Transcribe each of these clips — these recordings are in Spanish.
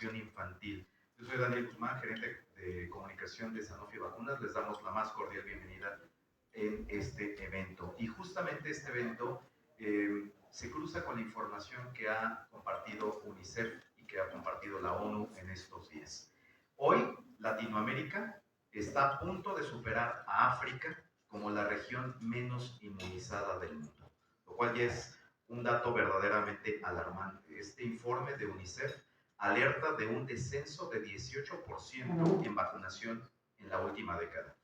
vacunación infantil. Yo soy Daniel Guzmán, gerente de comunicación de Sanofi Vacunas. Les damos la más cordial bienvenida en este evento. Y justamente este evento se cruza con la información que ha compartido UNICEF y que ha compartido la ONU en estos días. Hoy, Latinoamérica está a punto de superar a África como la región menos inmunizada del mundo, lo cual ya es un dato verdaderamente alarmante. Este informe de UNICEF alerta de un descenso de 18% en vacunación en la última década,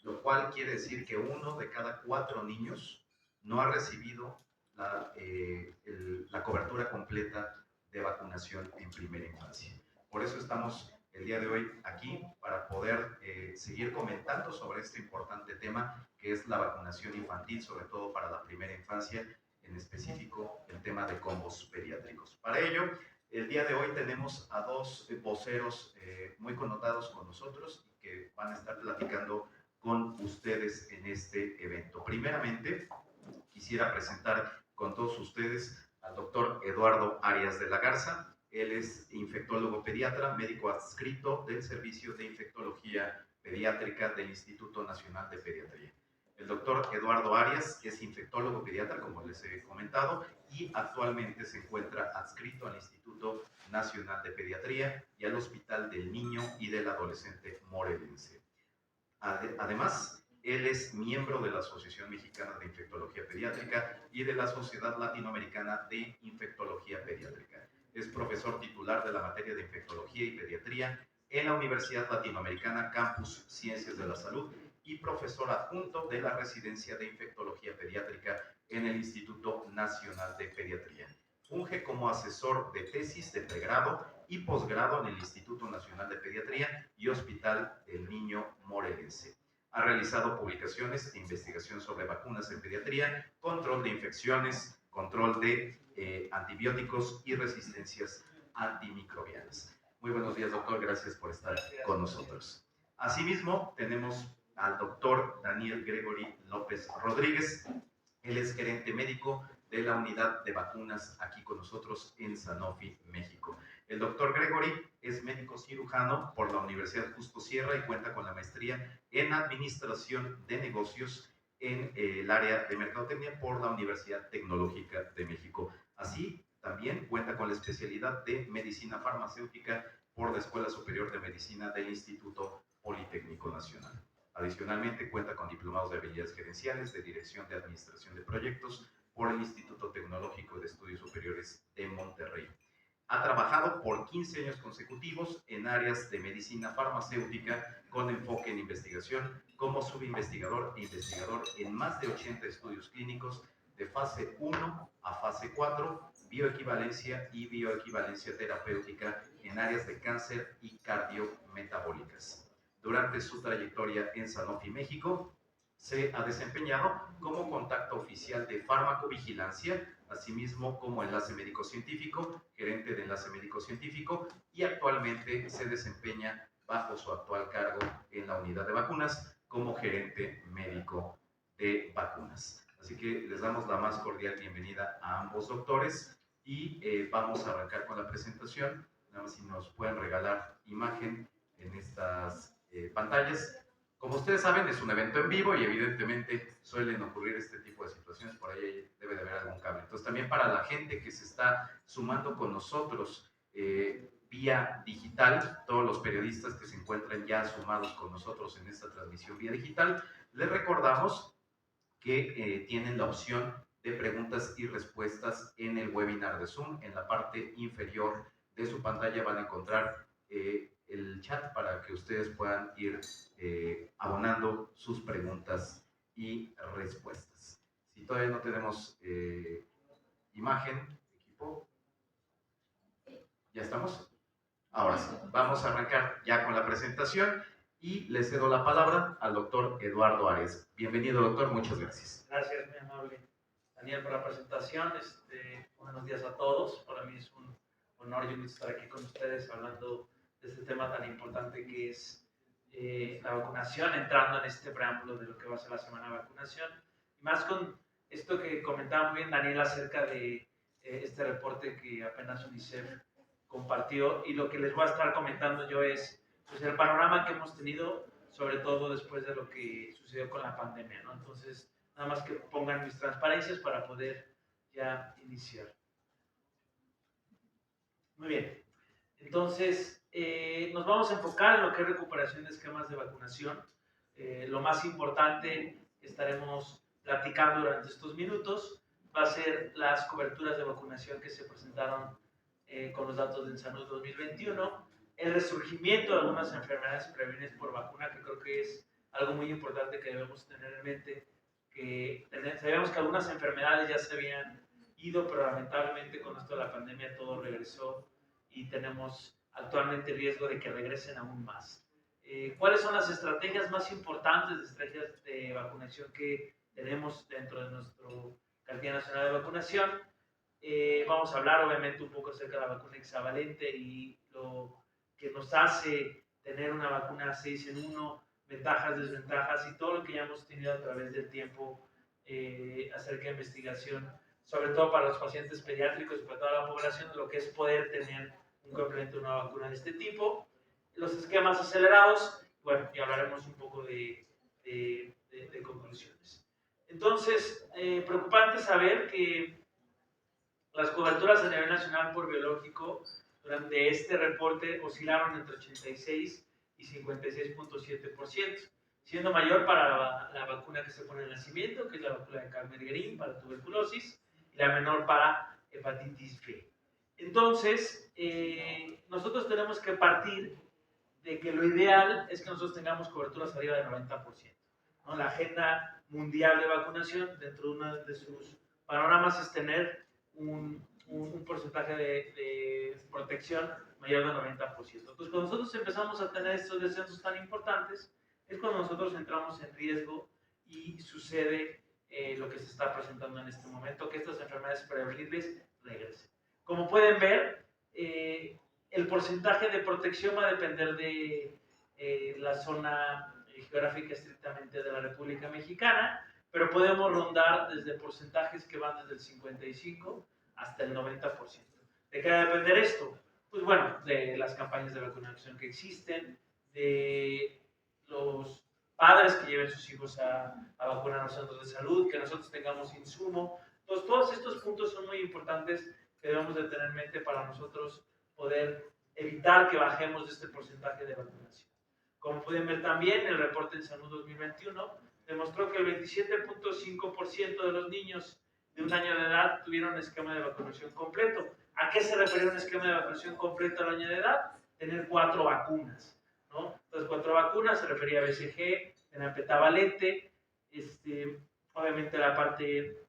lo cual quiere decir que 1 de cada 4 niños no ha recibido la cobertura completa de vacunación en primera infancia. Por eso estamos el día de hoy aquí para poder seguir comentando sobre este importante tema que es la vacunación infantil, sobre todo para la primera infancia, en específico el tema de combos pediátricos. Para ello, el día de hoy tenemos a dos voceros muy connotados con nosotros y que van a estar platicando con ustedes en este evento. Primeramente, quisiera presentar con todos ustedes al doctor Eduardo Arias de la Garza. Él es infectólogo pediatra, médico adscrito del Servicio de Infectología Pediátrica del Instituto Nacional de Pediatría. El doctor Eduardo Arias es infectólogo pediatra, como les he comentado, y actualmente se encuentra adscrito al Instituto Nacional de Pediatría y al Hospital del Niño y del Adolescente Morelense. Además, él es miembro de la Asociación Mexicana de Infectología Pediátrica y de la Sociedad Latinoamericana de Infectología Pediátrica. Es profesor titular de la materia de Infectología y Pediatría en la Universidad Latinoamericana Campus Ciencias de la Salud y profesor adjunto de la Residencia de Infectología Pediátrica en el Instituto Nacional de Pediatría. Funge como asesor de tesis de pregrado y posgrado en el Instituto Nacional de Pediatría y Hospital del Niño Morelense. Ha realizado publicaciones de investigación sobre vacunas en pediatría, control de infecciones, control de antibióticos y resistencias antimicrobianas. Muy buenos días, doctor. Gracias por estar con nosotros. Asimismo, tenemos al doctor Daniel Gregory López Rodríguez. Él es gerente médico de la unidad de vacunas aquí con nosotros en Sanofi, México. El doctor Gregory es médico cirujano por la Universidad Justo Sierra y cuenta con la maestría en Administración de Negocios en el área de Mercadotecnia por la Universidad Tecnológica de México. Así, también cuenta con la especialidad de Medicina Farmacéutica por la Escuela Superior de Medicina del Instituto Politécnico Nacional. Adicionalmente, cuenta con diplomados de habilidades gerenciales, de Dirección de Administración de Proyectos por el Instituto Tecnológico de Estudios Superiores de Monterrey. Ha trabajado por 15 años consecutivos en áreas de medicina farmacéutica con enfoque en investigación como subinvestigador e investigador en más de 80 estudios clínicos de fase 1 a fase 4, bioequivalencia y bioequivalencia terapéutica en áreas de cáncer y cardiometabólicas. Durante su trayectoria en Sanofi México, se ha desempeñado como contacto oficial de farmacovigilancia, asimismo como enlace médico-científico, gerente de enlace médico-científico, y actualmente se desempeña bajo su actual cargo en la unidad de vacunas como gerente médico de vacunas. Así que les damos la más cordial bienvenida a ambos doctores y vamos a arrancar con la presentación. Nada más si nos pueden regalar imagen en estas pantallas. Como ustedes saben, es un evento en vivo y evidentemente suelen ocurrir este tipo de situaciones, por ahí debe de haber algún cable. Entonces también para la gente que se está sumando con nosotros vía digital, todos los periodistas que se encuentran ya sumados con nosotros en esta transmisión vía digital, les recordamos que tienen la opción de preguntas y respuestas en el webinar de Zoom. En la parte inferior de su pantalla van a encontrar el chat para que ustedes puedan ir abonando sus preguntas y respuestas. Si todavía no tenemos imagen, equipo, ¿ya estamos? Ahora sí, vamos a arrancar ya con la presentación y le cedo la palabra al doctor Eduardo Arias. Bienvenido, doctor, muchas gracias. Gracias, muy amable Daniel, por la presentación. Buenos días a todos. Para mí es un honor y un gusto estar aquí con ustedes hablando de este tema tan importante que es la vacunación, entrando en este preámbulo de lo que va a ser la semana de vacunación. Y más con esto que comentaba muy bien Daniel acerca de este reporte que apenas UNICEF compartió, y lo que les voy a estar comentando yo es pues, el panorama que hemos tenido, sobre todo después de lo que sucedió con la pandemia, ¿no? Entonces, nada más que pongan mis transparencias para poder ya iniciar. Muy bien. Entonces, nos vamos a enfocar en lo que es recuperación de esquemas de vacunación. Lo más importante que estaremos platicando durante estos minutos va a ser las coberturas de vacunación que se presentaron con los datos de Salud 2021, el resurgimiento de algunas enfermedades prevenidas por vacuna, que creo que es algo muy importante que debemos tener en mente, que sabemos que algunas enfermedades ya se habían ido, pero lamentablemente con esto de la pandemia todo regresó y tenemos actualmente riesgo de que regresen aún más. ¿Cuáles son las estrategias más importantes, estrategias de vacunación que tenemos dentro de nuestro Cartilla Nacional de Vacunación? Vamos a hablar obviamente un poco acerca de la vacuna hexavalente y lo que nos hace tener una vacuna 6 en 1, ventajas, desventajas y todo lo que ya hemos tenido a través del tiempo acerca de investigación, sobre todo para los pacientes pediátricos y para toda la población, lo que es poder tener un complemento de una vacuna de este tipo. Los esquemas acelerados, bueno, y hablaremos un poco de conclusiones. Entonces, preocupante saber que las coberturas a nivel nacional por biológico durante este reporte oscilaron entre 86 y 56.7%, siendo mayor para la vacuna que se pone en nacimiento, que es la vacuna de Calmer-Guerin para tuberculosis, y la menor para hepatitis B. Entonces, nosotros tenemos que partir de que lo ideal es que nosotros tengamos coberturas arriba del 90%. ¿No? La agenda mundial de vacunación, dentro de uno de sus panoramas, es tener un porcentaje de protección mayor del 90%. Entonces, cuando nosotros empezamos a tener estos descensos tan importantes, es cuando nosotros entramos en riesgo y sucede lo que se está presentando en este momento, que estas enfermedades prevenibles regresen. Como pueden ver, el porcentaje de protección va a depender de la zona geográfica estrictamente de la República Mexicana, pero podemos rondar desde porcentajes que van desde el 55 hasta el 90%. ¿De qué va a depender esto? Pues bueno, de las campañas de vacunación que existen, de los padres que lleven sus hijos a vacunar a los centros de salud, que nosotros tengamos insumo. Entonces, todos estos puntos son muy importantes que debemos de tener en mente para nosotros poder evitar que bajemos de este porcentaje de vacunación. Como pueden ver también, el reporte en Salud 2021 demostró que el 27.5% de los niños de un año de edad tuvieron un esquema de vacunación completo. ¿A qué se refería un esquema de vacunación completo al año de edad? Tener 4 vacunas, ¿no? Entonces, 4 vacunas se refería a BCG, tener pentavalente, obviamente la parte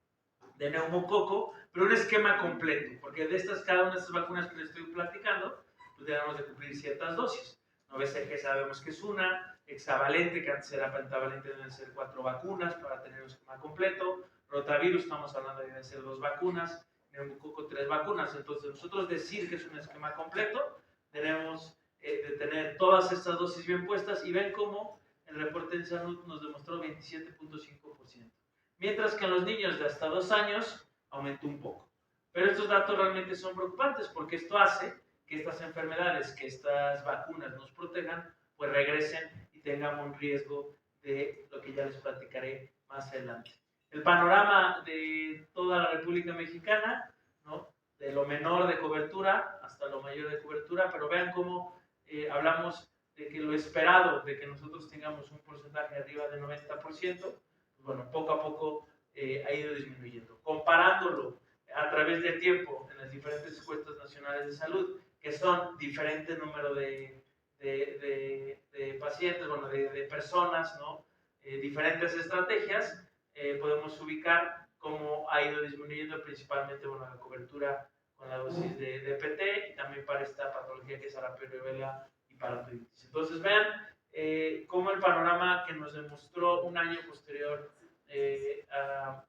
de neumococo, pero un esquema completo, porque de estas, cada una de estas vacunas que les estoy platicando, pues debemos de cumplir ciertas dosis. No, BCG sabemos que es una, hexavalente, que antes era pentavalente, deben ser 4 vacunas para tener un esquema completo. Rotavirus, estamos hablando de deben ser 2 vacunas, neumococo 3 vacunas. Entonces, nosotros decir que es un esquema completo, debemos de tener todas estas dosis bien puestas, y ven cómo el reporte de salud nos demostró 27.5%. Mientras que en los niños de hasta 2 años aumentó un poco. Pero estos datos realmente son preocupantes, porque esto hace que estas enfermedades, que estas vacunas nos protejan, pues regresen y tengamos un riesgo de lo que ya les platicaré más adelante. El panorama de toda la República Mexicana, ¿no? De lo menor de cobertura hasta lo mayor de cobertura, pero vean cómo hablamos de que lo esperado, de que nosotros tengamos un porcentaje arriba del 90%, bueno, poco a poco ha ido disminuyendo. Comparándolo a través del tiempo en las diferentes encuestas nacionales de salud, que son diferentes números de pacientes, bueno, de personas, ¿no? Diferentes estrategias, podemos ubicar cómo ha ido disminuyendo principalmente, bueno, la cobertura con la dosis de PT, y también para esta patología que es sarampión, rubéola y paratoditis. Entonces vean cómo el panorama que nos demostró un año posterior a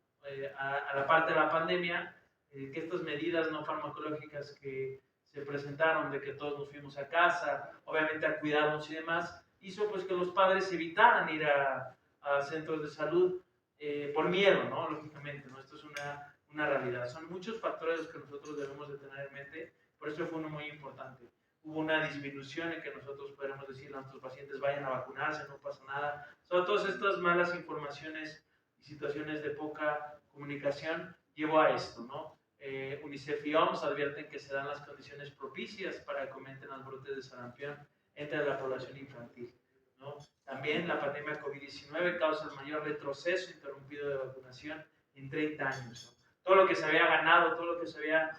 la parte de la pandemia, que estas medidas no farmacológicas que se presentaron, de que todos nos fuimos a casa, obviamente a cuidarnos y demás, hizo pues que los padres evitaran ir a centros de salud por miedo, ¿no? Lógicamente, ¿no? Esto es una realidad. Son muchos factores que nosotros debemos de tener en mente, Por eso fue uno muy importante. Hubo una disminución en que nosotros podemos decirle a nuestros pacientes vayan a vacunarse, no pasa nada. Sobre todas estas malas informaciones y situaciones de poca comunicación llevó a esto, ¿no? UNICEF y OMS advierten que se dan las condiciones propicias para que aumenten los brotes de sarampión entre la población infantil, ¿no? También la pandemia COVID-19 causa el mayor retroceso interrumpido de vacunación en 30 años, ¿no? Todo lo que se había ganado, todo lo que se había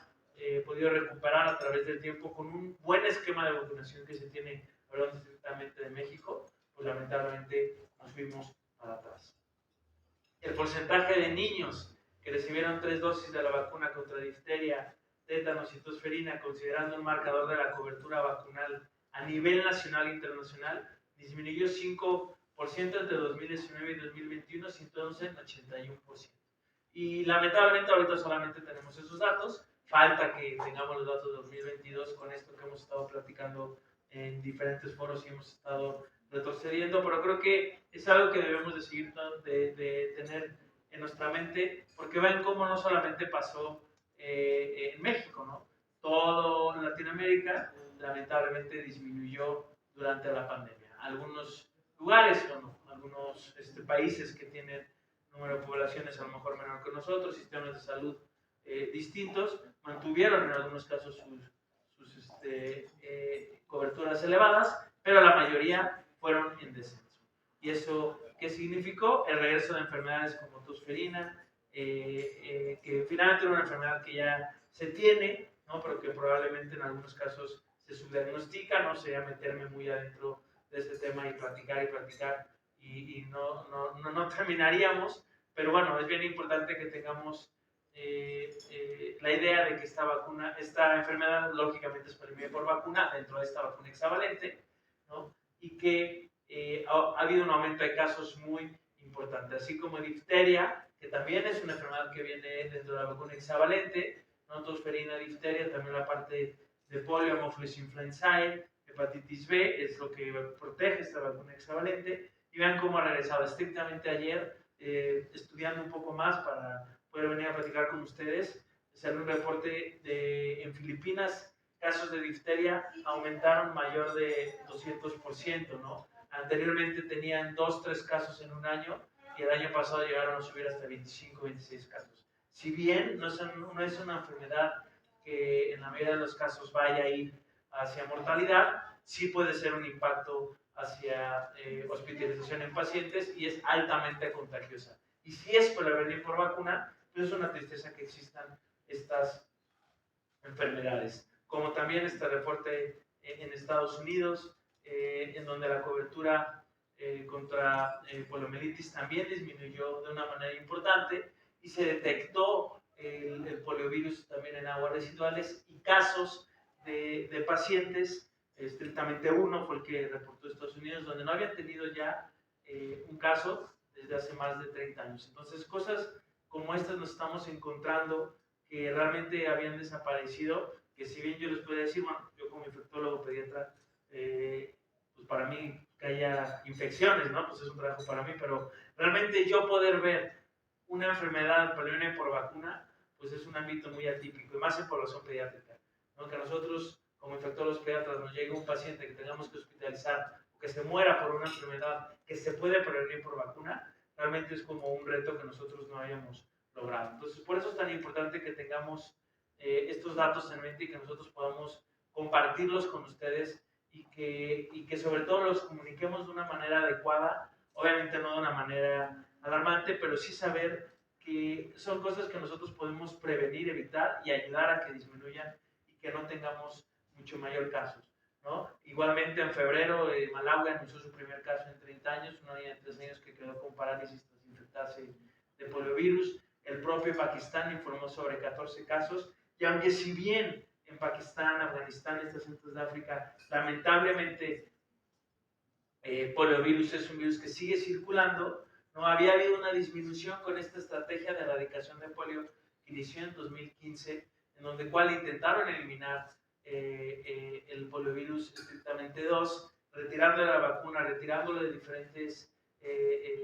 podido recuperar a través del tiempo con un buen esquema de vacunación que se tiene, hablando estrictamente de México, pues lamentablemente nos fuimos para atrás. El porcentaje de niños que recibieron 3 dosis de la vacuna contra difteria, tétanos y tosferina, considerando un marcador de la cobertura vacunal a nivel nacional e internacional, disminuyó 5% entre 2019 y 2021, situándose en 81%. Y lamentablemente ahorita solamente tenemos esos datos, falta que tengamos los datos de 2022 con esto que hemos estado platicando en diferentes foros y hemos estado retrocediendo, pero creo que es algo que debemos de seguir de tener en nuestra mente, porque ven cómo no solamente pasó en México, ¿no? Todo Latinoamérica lamentablemente disminuyó durante la pandemia. Algunos lugares o no, algunos países que tienen número de poblaciones a lo mejor menor que nosotros, sistemas de salud distintos, mantuvieron en algunos casos sus coberturas elevadas, pero la mayoría fueron en descenso. ¿Y eso qué significó? El regreso de enfermedades como tosferina, que finalmente era una enfermedad que ya se tiene, ¿no? Pero que probablemente en algunos casos se subdiagnostica, no sé, a meterme muy adentro de este tema y platicar y no terminaríamos, pero bueno, es bien importante que tengamos la idea de que esta enfermedad lógicamente es prevenida por vacuna dentro de esta vacuna hexavalente, ¿no? Y que ha habido un aumento de casos muy importante, así como difteria, que también es una enfermedad que viene dentro de la vacuna hexavalente, ¿no? Tosferina, difteria, también la parte de polio, Haemophilus influenzae, hepatitis B, es lo que protege esta vacuna hexavalente. Y vean cómo ha regresado estrictamente ayer, estudiando un poco más para poder venir a platicar con ustedes. Salió un reporte en Filipinas, casos de difteria aumentaron mayor de 200%, ¿no? Anteriormente tenían 2-3 casos en un año y el año pasado llegaron a subir hasta 25-26 casos. Si bien no es una enfermedad que en la mayoría de los casos vaya a ir hacia mortalidad, sí puede ser un impacto hacia hospitalización en pacientes y es altamente contagiosa. Y si es por venir por vacuna, pues es una tristeza que existan estas enfermedades. Como también este reporte en Estados Unidos, en donde la cobertura contra poliomielitis también disminuyó de una manera importante y se detectó el poliovirus también en aguas residuales y casos de pacientes, estrictamente uno fue el que reportó Estados Unidos, donde no habían tenido ya un caso desde hace más de 30 años. Entonces, cosas como estas nos estamos encontrando que realmente habían desaparecido, que si bien yo les podía decir, bueno, yo como infectólogo pediatra, pues para mí que haya infecciones, ¿no? Pues es un trabajo para mí, pero realmente yo poder ver una enfermedad por vacuna, pues es un ámbito muy atípico, y más en población pediátrica, ¿no? Que nosotros como infectólogos pediatras nos llegue un paciente que tengamos que hospitalizar o que se muera por una enfermedad que se puede prevenir por vacuna, realmente es como un reto que nosotros no hayamos logrado. Entonces, por eso es tan importante que tengamos estos datos en mente y que nosotros podamos compartirlos con ustedes y que sobre todo los comuniquemos de una manera adecuada, obviamente no de una manera alarmante, pero sí saber que son cosas que nosotros podemos prevenir, evitar y ayudar a que disminuyan y que no tengamos mucho mayor casos, ¿no? Igualmente en febrero Malawi anunció su primer caso en 30 años, una niña de 3 años que quedó con parálisis tras infectarse de poliovirus. El propio Pakistán informó sobre 14 casos y aunque si bien en Pakistán, Afganistán, estos centros de África, lamentablemente poliovirus es un virus que sigue circulando, no había habido una disminución con esta estrategia de erradicación de polio que inició en 2015, en donde cual intentaron eliminar el poliovirus estrictamente 2, retirándole la vacuna, retirándolo de diferentes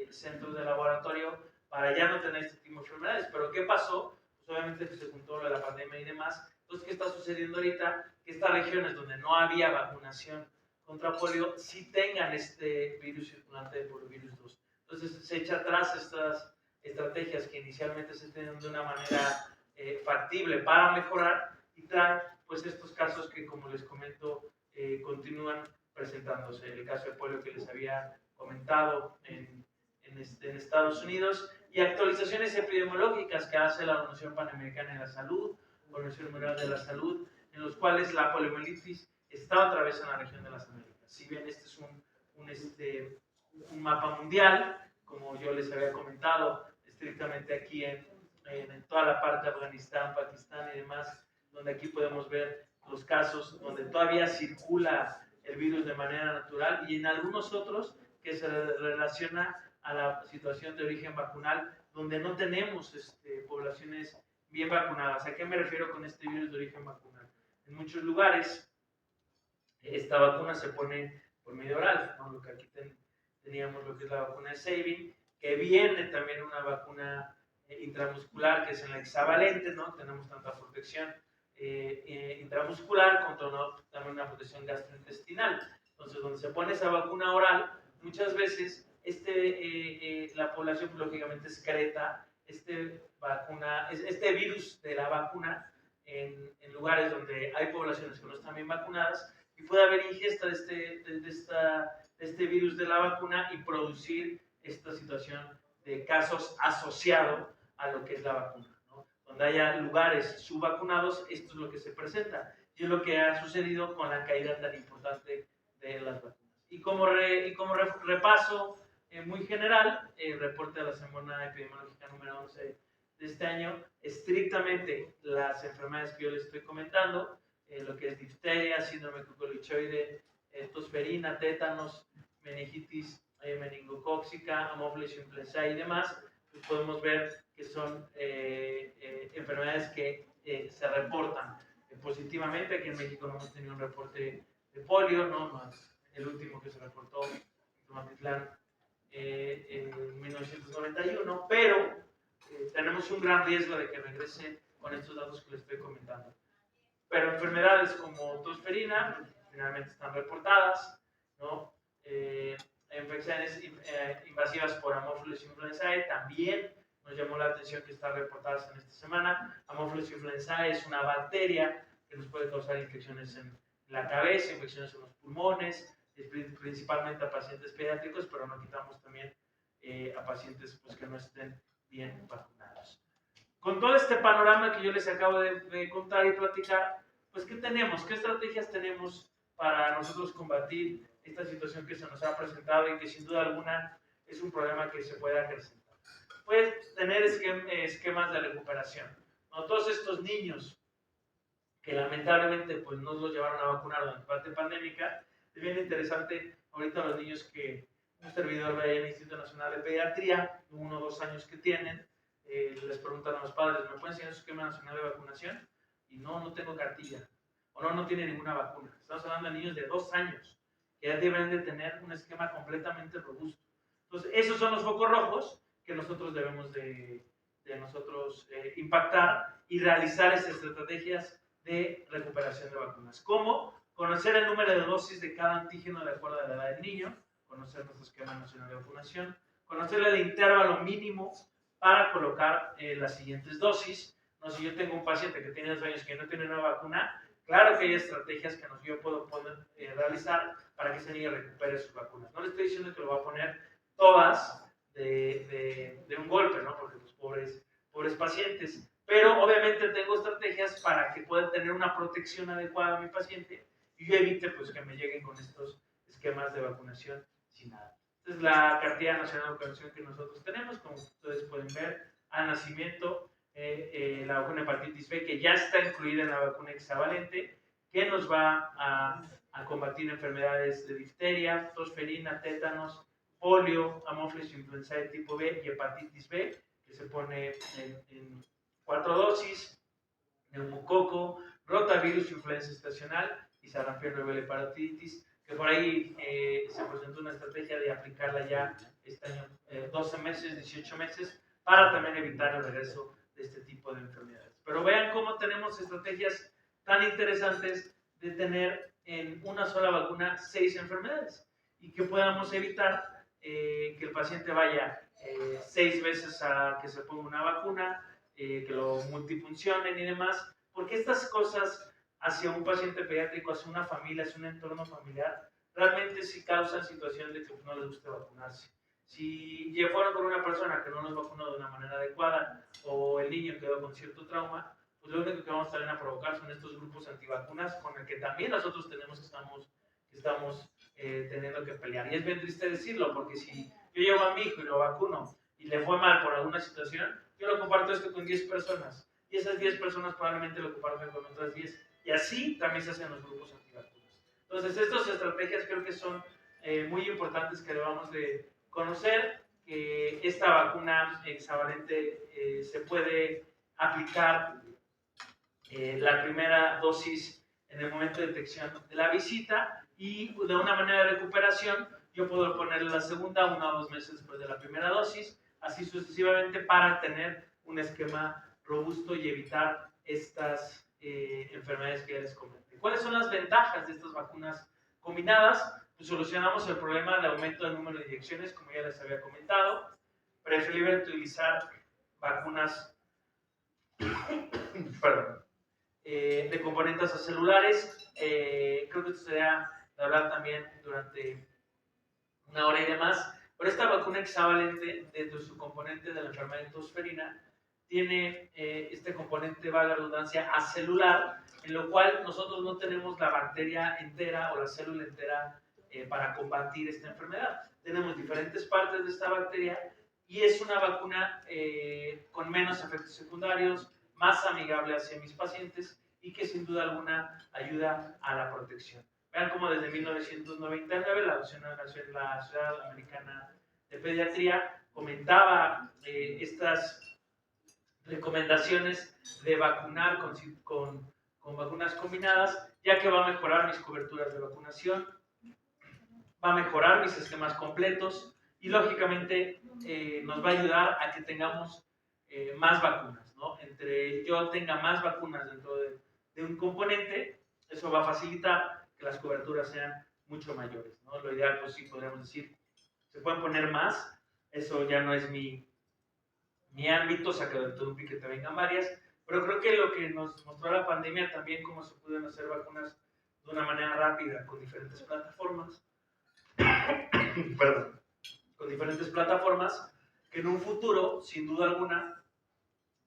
centros de laboratorio para ya no tener este tipo de enfermedades. Pero ¿qué pasó? Pues obviamente se juntó lo de la pandemia y demás, Entonces, ¿qué está sucediendo ahorita? Que estas regiones donde no había vacunación contra polio sí tengan este virus circulante de poliovirus 2. Entonces, se echa atrás estas estrategias que inicialmente se tenían de una manera factible para mejorar y traen pues estos casos que, como les comento, continúan presentándose. El caso de polio que les había comentado en Estados Unidos, y actualizaciones epidemiológicas que hace la Organización Panamericana de la Salud, Organización Mundial de la Salud, en los cuales la poliomielitis está otra vez en la región de las Américas. Si bien este es un mapa mundial, como yo les había comentado, estrictamente aquí en toda la parte de Afganistán, Pakistán y demás, donde aquí podemos ver los casos donde todavía circula el virus de manera natural, y en algunos otros que se relaciona a la situación de origen vacunal, donde no tenemos poblaciones bien vacunadas. ¿A qué me refiero con este virus de origen vacunal? En muchos lugares esta vacuna se pone por medio oral, ¿no? Lo que aquí teníamos lo que es la vacuna de Sabin, que viene también una vacuna intramuscular, que es en la hexavalente, ¿no? Tenemos tanta protección intramuscular contra también una protección gastrointestinal. Entonces, donde se pone esa vacuna oral, muchas veces la población lógicamente excreta este virus de la vacuna en lugares donde hay poblaciones que no están bien vacunadas, y puede haber ingesta de este virus de la vacuna y producir esta situación de casos asociados a lo que es la vacuna, ¿no? Donde haya lugares subvacunados, esto es lo que se presenta, y es lo que ha sucedido con la caída tan importante de las vacunas. Y como repaso muy general, el reporte de la semana epidemiológica número 11 de este año, estrictamente las enfermedades que yo les estoy comentando, lo que es difteria, síndrome cucolichoide, tosferina, tétanos, meningitis meningocóxica, Haemophilus influenzae y demás, pues podemos ver que son enfermedades que se reportan positivamente. Aquí en México no hemos tenido un reporte de polio, ¿no? Más el último que se reportó en Tomatitlán en 1991, pero tenemos un gran riesgo de que regrese con estos datos que les estoy comentando. Pero enfermedades como tosferina finalmente están reportadas, ¿no? Infecciones invasivas por Haemophilus influenzae también nos llamó la atención que están reportadas en esta semana. Haemophilus influenzae es una bacteria que nos puede causar infecciones en la cabeza, infecciones en los pulmones, principalmente a pacientes pediátricos, pero no quitamos también a pacientes pues, que no estén bien vacunados. Con todo este panorama que yo les acabo de contar y platicar, pues ¿qué tenemos? ¿Qué estrategias tenemos para nosotros combatir esta situación que se nos ha presentado y que sin duda alguna es un problema que se puede acrecentar? Pues tener esquemas de recuperación, ¿no? Todos estos niños que lamentablemente pues no los llevaron a vacunar durante la parte pandémica, es bien interesante ahorita los niños que un servidor ve en el Instituto Nacional de Pediatría, 1 o 2 años que tienen, les preguntan a los padres, ¿me pueden enseñar su esquema nacional de vacunación? Y no tengo cartilla, o no tiene ninguna vacuna. Estamos hablando de niños de 2 años, que ya deben de tener un esquema completamente robusto. Entonces, esos son los focos rojos que nosotros debemos de impactar y realizar estas estrategias de recuperación de vacunas. ¿Cómo? Conocer el número de dosis de cada antígeno de acuerdo a la edad del niño, conocer nuestro esquema nacional de vacunación, conocer el intervalo mínimo para colocar las siguientes dosis. No, si yo tengo un paciente que tiene 2 años que no tiene una vacuna, claro que hay estrategias que yo puedo realizar para que ese niño recupere sus vacunas. No le estoy diciendo que lo va a poner todas de un golpe, ¿no? Porque los pobres pacientes. Pero obviamente tengo estrategias para que pueda tener una protección adecuada a mi paciente y yo evite pues, que me lleguen con estos esquemas de vacunación sin nada. Esta es la cartilla nacional de vacunación que nosotros tenemos, como ustedes pueden ver, al nacimiento, la vacuna hepatitis B, que ya está incluida en la vacuna hexavalente, que nos va a combatir enfermedades de difteria, tosferina, tétanos, polio, Haemophilus influenzae tipo B y hepatitis B, que se pone en 4 dosis, neumococo, rotavirus, influenza estacional y sarampión, rubella, hepatitis, que por ahí se presentó una estrategia de aplicarla ya este año, 12 meses, 18 meses, para también evitar el regreso de este tipo de enfermedades. Pero vean cómo tenemos estrategias tan interesantes de tener en una sola vacuna 6 enfermedades y que podamos evitar que el paciente vaya 6 veces a que se ponga una vacuna, que lo multifuncionen y demás, porque estas cosas hacia un paciente pediátrico, hacia una familia, hacia un entorno familiar, realmente sí causan situaciones de que no les guste vacunarse. Si fueron con una persona que no nos vacunó de una manera adecuada o el niño quedó con cierto trauma, pues lo único que vamos también a provocar son estos grupos antivacunas con el que también nosotros estamos teniendo que pelear. Y es bien triste decirlo, porque si yo llevo a mi hijo y lo vacuno y le fue mal por alguna situación, yo lo comparto esto con 10 personas y esas 10 personas probablemente lo comparten con otras 10 y así también se hacen los grupos antivacunas. Entonces estas estrategias creo que son muy importantes que debamos de conocer, que esta vacuna hexavalente se puede aplicar la primera dosis en el momento de detección de la visita y de una manera de recuperación yo puedo ponerle la segunda 1 o 2 meses después de la primera dosis, así sucesivamente para tener un esquema robusto y evitar estas enfermedades que ya les comenté. ¿Cuáles son las ventajas de estas vacunas combinadas? Pues solucionamos el problema de aumento del número de inyecciones, como ya les había comentado. Preferible utilizar vacunas de componentes celulares. Creo que esto sería de hablar también durante una hora y demás, pero esta vacuna hexavalente, dentro de su componente de la enfermedad de tosferina, tiene este componente, valga la redundancia, acelular, en lo cual nosotros no tenemos la bacteria entera o la célula entera para combatir esta enfermedad. Tenemos diferentes partes de esta bacteria y es una vacuna con menos efectos secundarios, más amigable hacia mis pacientes y que sin duda alguna ayuda a la protección. Vean cómo desde 1999 la Sociedad Americana de Pediatría comentaba estas recomendaciones de vacunar con vacunas combinadas, ya que va a mejorar mis coberturas de vacunación, va a mejorar mis esquemas completos y lógicamente nos va a ayudar a que tengamos más vacunas, ¿no? Entre yo tenga más vacunas dentro de un componente, eso va a facilitar que las coberturas sean mucho mayores, ¿no? Lo ideal, pues sí, podríamos decir, se pueden poner más, eso ya no es mi ámbito, o sea, que dentro de un piquete vengan varias, pero creo que lo que nos mostró la pandemia también, cómo se pueden hacer vacunas de una manera rápida con diferentes plataformas, perdón, con diferentes plataformas, que en un futuro, sin duda alguna,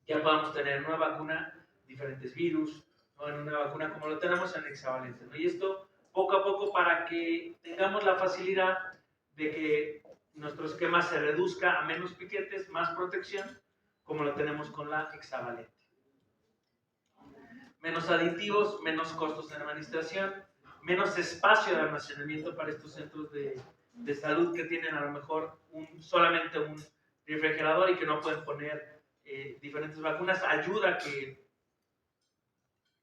ya podamos tener una vacuna, diferentes virus, ¿no? En una vacuna como lo tenemos en hexavalente, ¿no? Y esto poco a poco para que tengamos la facilidad de que nuestro esquema se reduzca a menos piquetes, más protección, como lo tenemos con la hexavalente. Menos aditivos, menos costos en administración, menos espacio de almacenamiento para estos centros de salud que tienen a lo mejor solamente un refrigerador y que no pueden poner diferentes vacunas, ayuda a que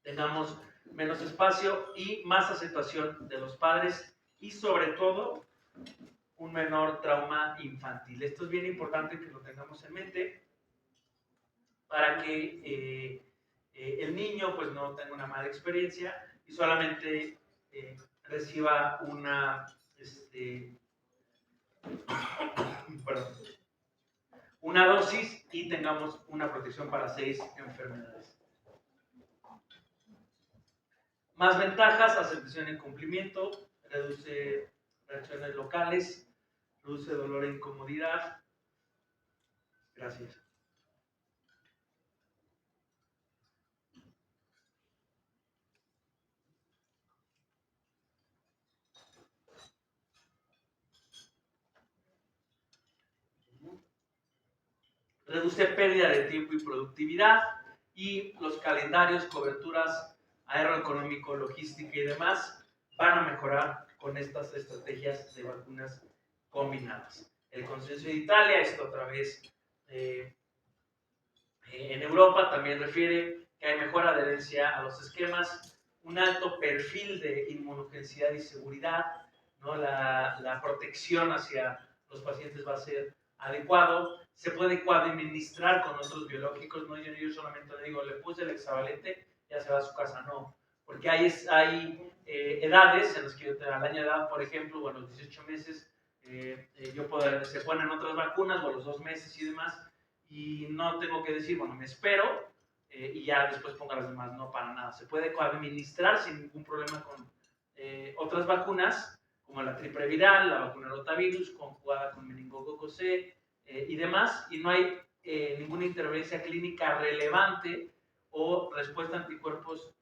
tengamos menos espacio y más aceptación de los padres y sobre todo un menor trauma infantil. Esto es bien importante que lo tengamos en mente para que el niño pues no tenga una mala experiencia y solamente reciba una dosis y tengamos una protección para 6 enfermedades. Más ventajas: aceptación y cumplimiento, reduce reacciones locales, reduce dolor e incomodidad. Gracias. Reduce pérdida de tiempo y productividad y los calendarios, coberturas, aeroeconómico, logística y demás van a mejorar con estas estrategias de vacunas combinadas. El consenso de Italia, esto otra vez en Europa, también refiere que hay mejor adherencia a los esquemas, un alto perfil de inmunogenesidad y seguridad, ¿no? La protección hacia los pacientes va a ser adecuado, se puede coadministrar con otros biológicos, ¿no? Yo solamente le digo, le puse el hexavalente, ya se va a su casa, no. porque hay edades en las que al año de edad, por ejemplo, o a los 18 meses, se ponen otras vacunas, o a los 2 meses y demás, y no tengo que decir, bueno, me espero y ya después ponga las demás, no, para nada. Se puede administrar sin ningún problema con otras vacunas, como la triple viral, la vacuna rotavirus, conjugada con meningococo C y demás, y no hay ninguna interveniencia clínica relevante o respuesta a anticuerpos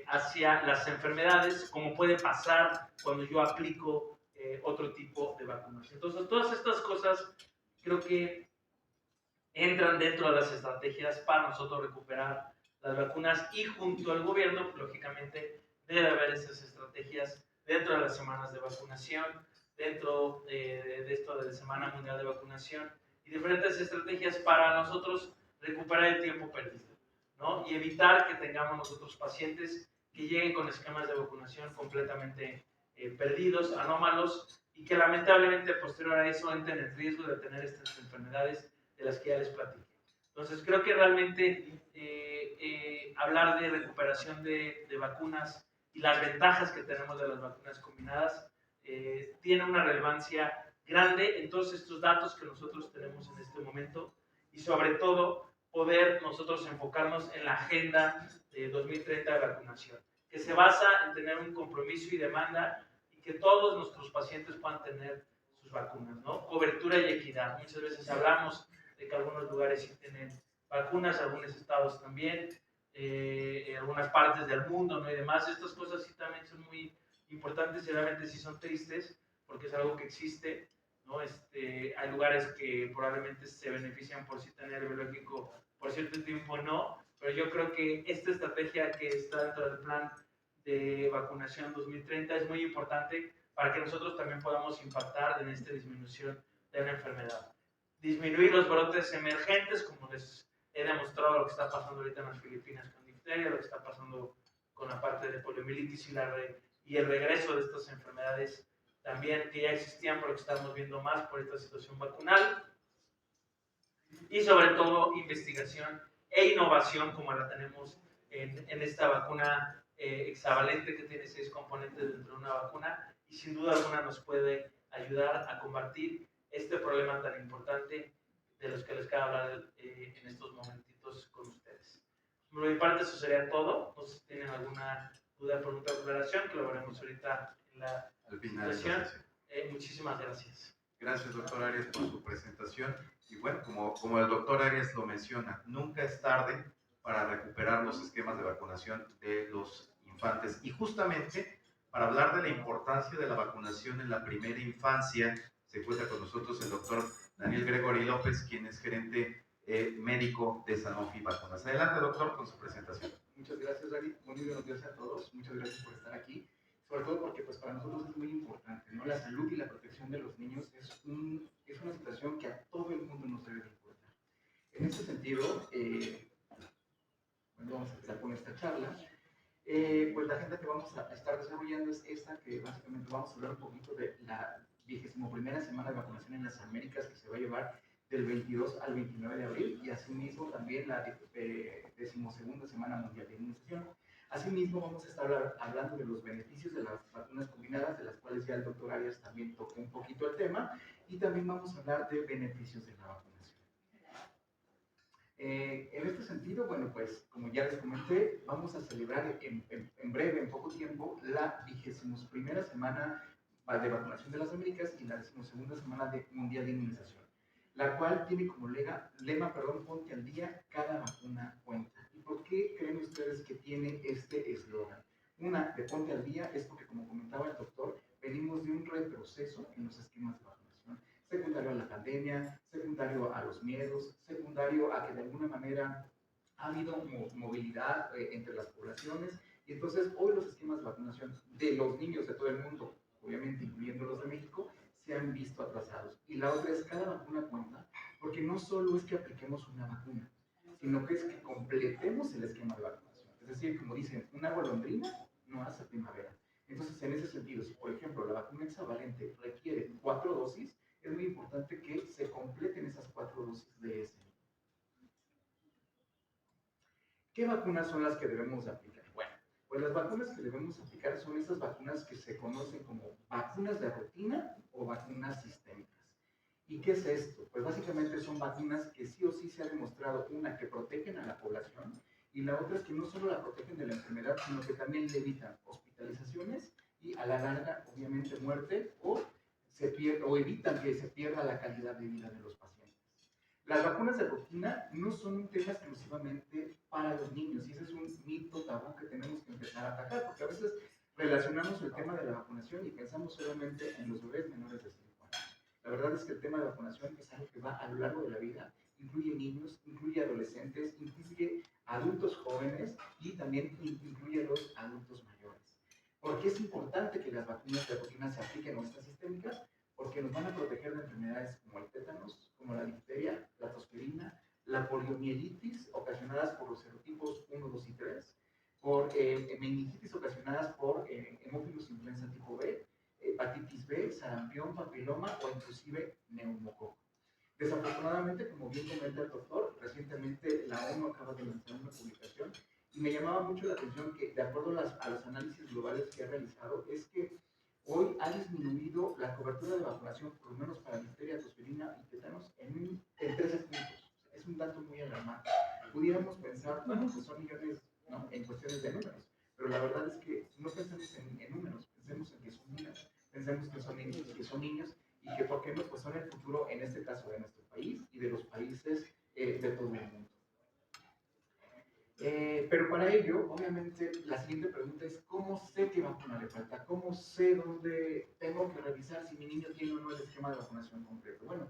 hacia las enfermedades, como puede pasar cuando yo aplico otro tipo de vacunas. Entonces, todas estas cosas creo que entran dentro de las estrategias para nosotros recuperar las vacunas, y junto al gobierno, lógicamente, debe haber esas estrategias dentro de las semanas de vacunación, dentro de esto de la Semana Mundial de Vacunación, y diferentes estrategias para nosotros recuperar el tiempo perdido, ¿no? Y evitar que tengamos nosotros pacientes que lleguen con esquemas de vacunación completamente perdidos, anómalos, y que lamentablemente posterior a eso entren en riesgo de tener estas enfermedades de las que ya les platiqué. Entonces, creo que realmente hablar de recuperación de vacunas y las ventajas que tenemos de las vacunas combinadas tiene una relevancia grande en todos estos datos que nosotros tenemos en este momento, y sobre todo poder nosotros enfocarnos en la agenda de 2030 de vacunación, que se basa en tener un compromiso y demanda, y que todos nuestros pacientes puedan tener sus vacunas, ¿no? Cobertura y equidad. Muchas veces hablamos de que algunos lugares sí tienen vacunas, algunos estados también, en algunas partes del mundo, ¿no? Y demás. Estas cosas sí también son muy importantes, y realmente sí son tristes, porque es algo que existe, ¿no? Hay lugares que probablemente se benefician por sí tener el biológico, por cierto tiempo no, pero yo creo que esta estrategia que está dentro del plan de vacunación 2030 es muy importante para que nosotros también podamos impactar en esta disminución de la enfermedad. Disminuir los brotes emergentes, como les he demostrado lo que está pasando ahorita en las Filipinas con difteria, lo que está pasando con la parte de poliomielitis y el regreso de estas enfermedades también que ya existían, pero que estamos viendo más por esta situación vacunal. Y sobre todo investigación e innovación, como la tenemos en esta vacuna hexavalente, que tiene 6 componentes dentro de una vacuna, y sin duda alguna nos puede ayudar a combatir este problema tan importante de los que les quiero hablar en estos momentitos con ustedes. Por mi parte, eso sería todo. No sé si tienen alguna duda, pregunta o aclaración, que lo veremos ahorita en la presentación. Muchísimas gracias. Gracias, doctor Arias, por su presentación. Y bueno, como el doctor Arias lo menciona, nunca es tarde para recuperar los esquemas de vacunación de los infantes. Y justamente para hablar de la importancia de la vacunación en la primera infancia, se encuentra con nosotros el doctor Daniel Gregory López, quien es gerente médico de Sanofi Vacunas. Adelante, doctor, con su presentación. Muchas gracias, David. Muy buenos días a todos. Muchas gracias por estar aquí. Sobre todo porque pues, para nosotros es muy importante, ¿no? La salud y la protección de los niños es una situación que a todo el mundo nos debe de importar. En este sentido, vamos a empezar con esta charla. Pues la agenda que vamos a estar desarrollando es esta, que básicamente vamos a hablar un poquito de la 21ª semana de vacunación en las Américas, que se va a llevar del 22 al 29 de abril, y asimismo también la 12ª Semana Mundial de Inmunización. Asimismo vamos a estar hablando de los beneficios de las vacunas combinadas, de las cuales ya el doctor Arias también tocó un poquito el tema, y también vamos a hablar de beneficios de la vacunación. En este sentido, bueno, pues como ya les comenté, vamos a celebrar en breve, en poco tiempo, la 21ª Semana de Vacunación de las Américas y la 12ª Semana Mundial de Inmunización, la cual tiene como lema, ponte al día, cada vacuna cuenta. ¿Y por qué creen ustedes que tiene este eslogan? Una, de ponte al día, es porque, como comentaba el doctor, venimos de un retroceso en los esquemas de vacunación, secundario a la pandemia, secundario a los miedos, secundario a que de alguna manera ha habido movilidad entre las poblaciones, y entonces hoy los esquemas de vacunación de los niños de todo el mundo, obviamente incluyendo los de México, se han visto atrasados. Y la otra es, cada vacuna cuenta, porque no solo es que apliquemos una vacuna, sino que es que completemos el esquema de vacunación. Es decir, como dicen, una golondrina no hace primavera. Entonces, en ese sentido, si por ejemplo la vacuna hexavalente requiere 4 dosis, es muy importante que se completen esas 4 dosis de ese. ¿Qué vacunas son las que debemos aplicar? Bueno, Pues las vacunas que debemos aplicar son esas vacunas que se conocen como vacunas de rutina o vacunas sistémicas. ¿Y qué es esto? Pues básicamente son vacunas que sí o sí se ha demostrado, una, que protegen a la población, y la otra es que no solo la protegen de la enfermedad, sino que también le evitan hospitalizaciones y a la larga, obviamente, muerte o evitan que se pierda la calidad de vida de los pacientes. Las vacunas de rutina no son un tema exclusivamente para los niños, y ese es un mito tabú que tenemos que empezar a atacar, porque a veces relacionamos el tema de la vacunación y pensamos solamente en los bebés menores de 5 años. La verdad es que el tema de vacunación es algo que va a lo largo de la vida, incluye niños, incluye adolescentes, incluye adultos jóvenes y también incluye a los adultos mayores. ¿Por qué es importante que las vacunas de rutina se apliquen o estas sistémicas? Porque nos van a proteger de enfermedades como el tétanos, como la difteria, la tosferina, la poliomielitis ocasionadas por los serotipos 1, 2 y 3, por meningitis ocasionadas por hemófilos influenza tipo B, hepatitis B, sarampión, papiloma o inclusive neumococo. Desafortunadamente, como bien comenta el doctor, recientemente la ONU acaba de lanzar una publicación y me llamaba mucho la atención que, de acuerdo a los análisis globales que ha realizado, es que hoy ha disminuido la cobertura de vacunación, por lo menos para difteria, tosferina y tétanos, en 13 puntos. Es un dato muy alarmante. Pudiéramos pensar, bueno, pues son millones, ¿no?, en cuestiones de números, pero la verdad es que no pensemos en números, pensemos en que son niños, pensemos que son niños y que, ¿por qué no?, pues son el futuro, en este caso, de nuestro país y de los países de todo el mundo. Pero para ello, obviamente, la siguiente pregunta es: ¿cómo sé qué vacuna le falta? ¿Cómo sé dónde tengo que revisar si mi niño tiene o no el esquema de vacunación completo? Bueno,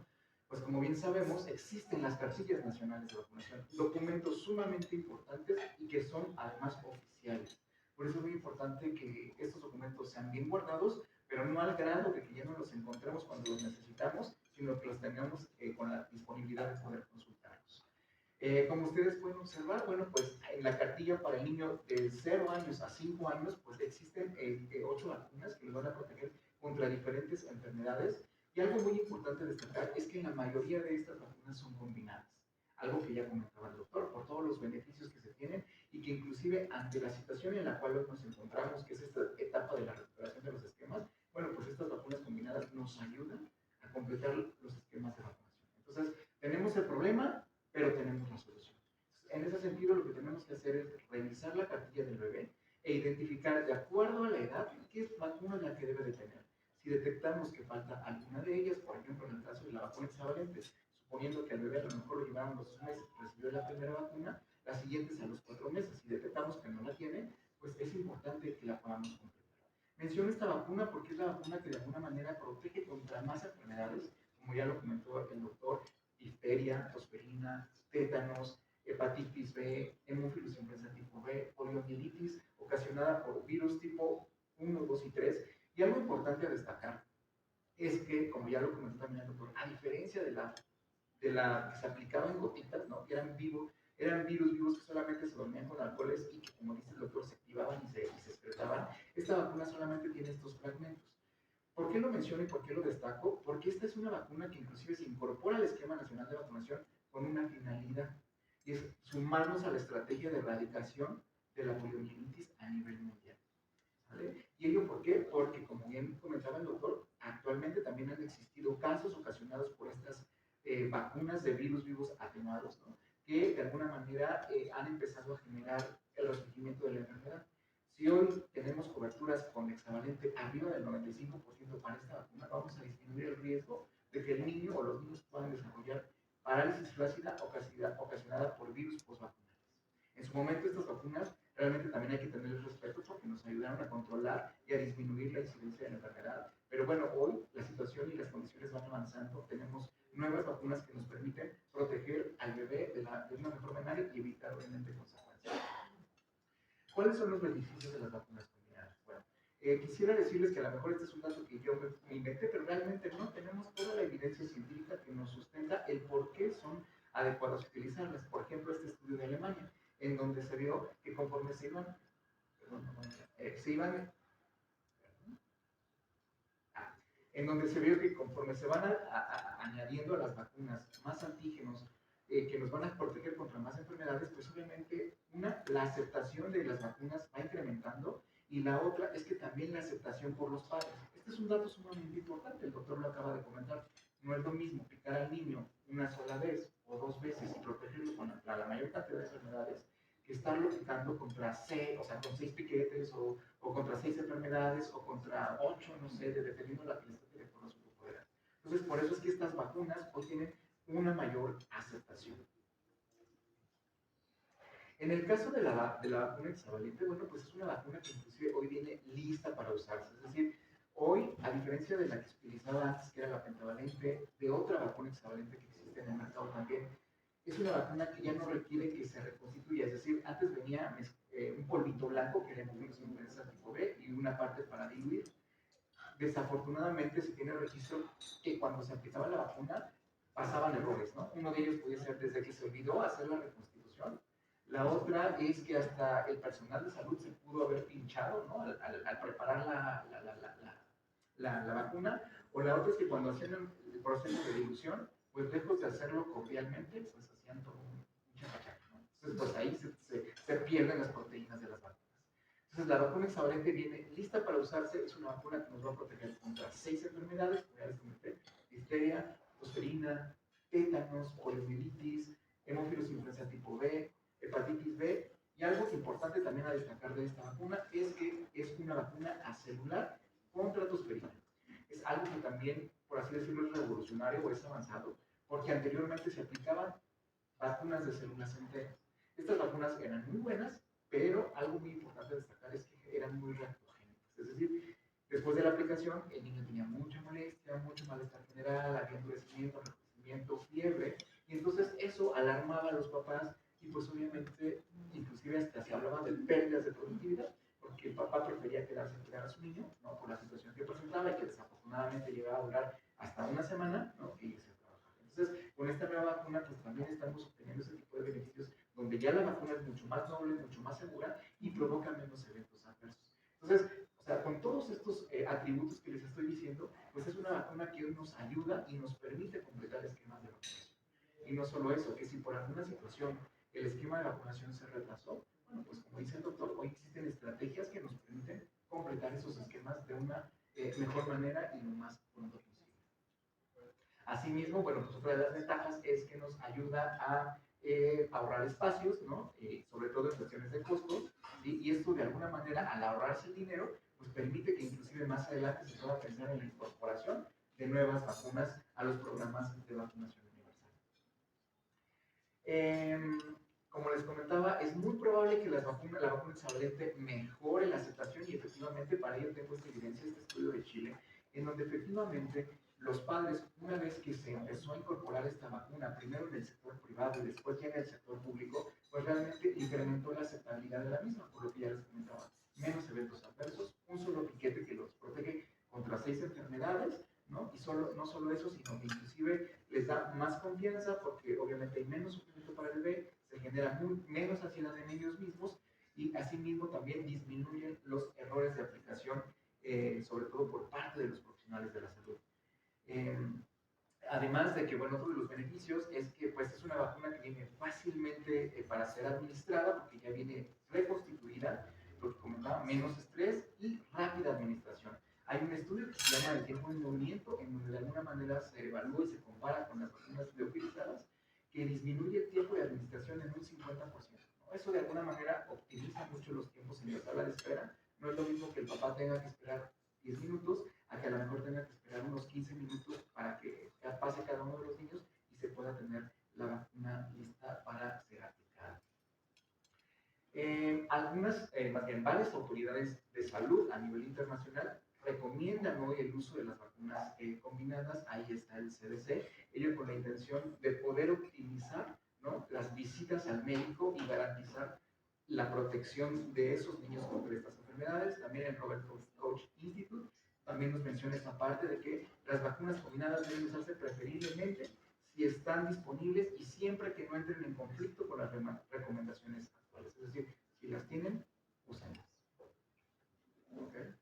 pues como bien sabemos, existen las cartillas nacionales de vacunación, documentos sumamente importantes y que son además oficiales. Por eso es muy importante que estos documentos sean bien guardados, pero no al grado de que ya no los encontremos cuando los necesitamos, sino que los tengamos con la disponibilidad de poder consultarlos. Como ustedes pueden observar, bueno, pues en la cartilla para el niño de 0 años a 5 años, pues existen 8 vacunas que les van a proteger contra diferentes enfermedades. Y algo muy importante destacar es que la mayoría de estas vacunas son combinadas, algo que ya comentaba el doctor, por todos los beneficios que se tienen y que inclusive ante la situación en la cual hoy nos encontramos, que es esta etapa de la recuperación de los esquemas, bueno, pues estas vacunas combinadas nos ayudan a completar los esquemas de vacunación. Entonces, tenemos el problema, pero tenemos la solución. En ese sentido, lo que tenemos que hacer es revisar la cartilla del bebé e identificar, de acuerdo a la edad, qué vacuna es la que debe de tener. Si detectamos que falta alguna de ellas, por ejemplo, en el caso de la vacuna hexavalente, suponiendo que al bebé a lo mejor lo llevaron los 2 meses, recibió la primera vacuna, las siguientes a los 4 meses. Si detectamos que no la tiene, pues es importante que la podamos completar. Menciono esta vacuna porque es la vacuna que de alguna manera protege contra más enfermedades, como ya lo comentó el doctor: difteria, tosferina, tétanos, hepatitis B, hemófilos influenza tipo B, poliomielitis ocasionada por virus tipo 1, 2 y 3. Y algo importante a destacar es que, como ya lo comentó también el doctor, a diferencia de la que se aplicaba en gotitas, ¿no?, que eran virus vivos que solamente se dormían con alcoholes y que, como dice el doctor, se activaban y se excretaban, esta vacuna solamente tiene estos fragmentos. ¿Por qué lo menciono y por qué lo destaco? Porque esta es una vacuna que inclusive se incorpora al esquema nacional de vacunación con una finalidad, y es sumarnos a la estrategia de erradicación de la poliomielitis a nivel mundial. ¿Vale? ¿Y ello por qué? Porque, como bien comentaba el doctor, actualmente también han existido casos ocasionados por estas vacunas de virus vivos atenuados, ¿no?, que de alguna manera han empezado a generar el resurgimiento de la enfermedad. Si hoy tenemos coberturas con hexavalente arriba del 95% para esta vacuna, vamos a disminuir el riesgo de que el niño o los niños puedan desarrollar parálisis flácida ocasionada por virus postvacunales. En su momento, estas vacunas realmente también hay que tenerles respeto porque nos ayudaron a controlar y a disminuir la incidencia de la enfermedad. Pero bueno, hoy la situación y las condiciones van avanzando. Tenemos nuevas vacunas que nos permiten proteger al bebé de una mejor manera y evitar obviamente consecuencias. ¿Cuáles son los beneficios de las vacunas combinadas? Bueno, quisiera decirles que a lo mejor este es un dato que yo me inventé, pero realmente no tenemos toda la evidencia científica que nos sustenta el por qué son adecuadas utilizarlas. Por ejemplo, este estudio de Alemania, en donde se vio que conforme se iban en donde se vio que conforme se van añadiendo a las vacunas más antígenos que nos van a proteger contra más enfermedades, pues obviamente la aceptación de las vacunas va incrementando y la otra es que también la aceptación por los padres. Este es un dato sumamente importante, el doctor lo acaba de comentar. No es lo mismo picar al niño una sola vez o 2 veces y protegerlo contra la mayor cantidad de enfermedades que estarlo picando contra 6, o sea, con 6 piquetes o contra 6 enfermedades o contra 8, no sé, dependiendo de la que les toque de acuerdo a su grupo de edad. Entonces, por eso es que estas vacunas hoy tienen una mayor aceptación. En el caso de la vacuna hexavalente, bueno, pues es una vacuna que inclusive hoy viene lista para usarse. Es decir, hoy, a diferencia de la que se utilizaba antes, que era la pentavalente, de otra vacuna hexavalente que existe en el mercado también, es una vacuna que ya no requiere que se reconstituya. Es decir, antes venía un polvito blanco, que era influenza tipo B, y una parte para diluir. Desafortunadamente se tiene registro que cuando se aplicaba la vacuna pasaban errores, ¿no? Uno de ellos podía ser desde que se olvidó hacer la reconstitución. La otra es que hasta el personal de salud se pudo haber pinchado, ¿no? Al preparar la vacuna. O la otra es que cuando hacían el proceso de dilución, pues lejos de hacerlo cordialmente, pues hacían todo un chapachaco, ¿no? Entonces, pues ahí se pierden las proteínas de las vacunas. Entonces, la vacuna hexavalente viene lista para usarse. Es una vacuna que nos va a proteger contra 6 enfermedades, como ya les comenté: difteria, tosferina, tétanos, poliomielitis, hemófilos influenza tipo B, hepatitis B. Y algo importante también a destacar de esta vacuna es que es una vacuna acelular contra tosferina. Es algo que también, por así decirlo, es revolucionario o es avanzado, porque anteriormente se aplicaban vacunas de células enteras. Estas vacunas eran muy buenas, pero algo muy importante a destacar es que eran muy reactogénicas. Es decir, después de la aplicación, el niño tenía mucha molestia, mucho malestar general, había endurecimiento, enrojecimiento, fiebre, y entonces eso alarmaba a los papás y pues obviamente, inclusive hasta se hablaba de pérdidas de productividad, porque el papá prefería quedarse a cuidar a su niño, ¿no? Por la situación que presentaba y que desafortunadamente llegaba a durar hasta una semana, ¿no? Que irse a trabajar. Entonces, con esta nueva vacuna, pues también estamos obteniendo ese tipo de beneficios, donde ya la vacuna es mucho más noble, mucho más segura y provoca menos eventos adversos. Entonces, o sea, con todos estos atributos que les estoy diciendo, pues es una vacuna que nos ayuda y nos permite completar esquemas de vacunación. Y no solo eso, que si por alguna situación el esquema de vacunación se retrasó, bueno, pues como dice el doctor, hoy existen estrategias que nos permiten completar esos esquemas de una mejor manera y lo más pronto posible. Asimismo, bueno, pues otra de las ventajas es que nos ayuda a ahorrar espacios, ¿no? Sobre todo en cuestiones de costos, ¿sí? Y esto de alguna manera, al ahorrarse el dinero, pues permite que inclusive más adelante se pueda pensar en la incorporación de nuevas vacunas a los programas de vacunación universal. Como les comentaba, es muy probable que la vacuna hexavalente mejore la aceptación y efectivamente para ello tengo esta evidencia, este estudio de Chile, en donde efectivamente los padres, una vez que se empezó a incorporar esta vacuna, primero en el sector privado y después ya en el sector público, pues realmente incrementó la aceptabilidad de la misma, por lo que ya les comentaba. Menos eventos adversos, un solo piquete que los protege contra 6 enfermedades, ¿no? Y no solo eso, sino que inclusive les da más confianza porque obviamente hay menos sufrimiento para el bebé, se genera menos ansiedad en ellos mismos y asimismo también disminuyen los errores de aplicación, sobre todo por parte de los profesionales de la salud. Además de que, bueno, otro de los beneficios es que pues es una vacuna que viene fácilmente para ser administrada porque ya viene reconstituida, lo que comentaba, menos estrés y rápida administración. Hay un estudio que se llama el tiempo en movimiento, en donde de alguna manera se evalúa y se compara con las vacunas liofilizadas, que disminuye el tiempo de administración en un 50%. ¿No? Eso de alguna manera optimiza mucho los tiempos en la sala de espera. No es lo mismo que el papá tenga que esperar 10 minutos a que a lo mejor tenga que esperar unos 15 minutos para que pase cada uno de los niños y se pueda tener la vacuna lista para ser aplicada. Más bien varias autoridades de salud a nivel internacional recomiendan hoy el uso de las vacunas combinadas. Ahí está el CDC, ello con la intención de poder optimizar, ¿no?, las visitas al médico y garantizar la protección de esos niños contra estas enfermedades. También el Robert Koch Institute también nos menciona esta parte de que las vacunas combinadas deben usarse preferiblemente si están disponibles y siempre que no entren en conflicto con las recomendaciones actuales. Es decir, si las tienen, úsenlas. ¿Okay?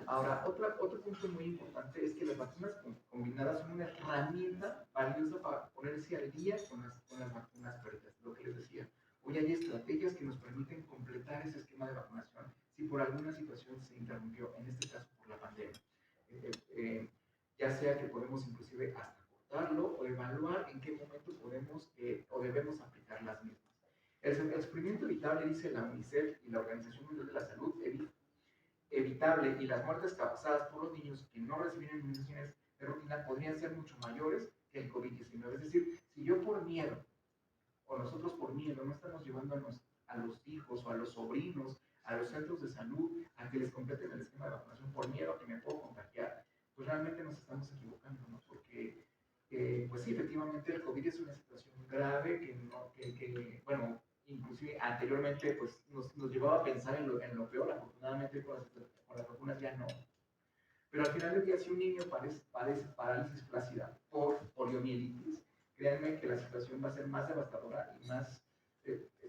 Ahora, otro punto muy importante es que las vacunas combinadas son una herramienta valiosa para ponerse al día con las vacunas perdidas. Lo que les decía, hoy hay estrategias que nos permiten completar ese esquema de vacunación si por alguna situación se interrumpió, en este caso por la pandemia. Ya sea que podemos inclusive hasta cortarlo o evaluar en qué momento podemos o debemos aplicar las mismas. El sufrimiento evitable, dice la UNICEF y la Organización Mundial de la Salud, evitable y las muertes causadas por los niños que no reciben inmunizaciones de rutina podrían ser mucho mayores que el COVID-19. Es decir, si yo por miedo, o nosotros por miedo, no estamos llevando a los hijos o a los sobrinos a los centros de salud a que les completen el esquema de vacunación por miedo a que me puedo contagiar, pues realmente nos estamos equivocando, ¿no? Porque, pues sí, efectivamente el COVID es una situación grave bueno, inclusive anteriormente pues nos llevaba a pensar en lo peor. Afortunadamente con las vacunas ya no. Pero al final del día, si un niño padece parálisis flácida por poliomielitis, créanme que la situación va a ser más devastadora y más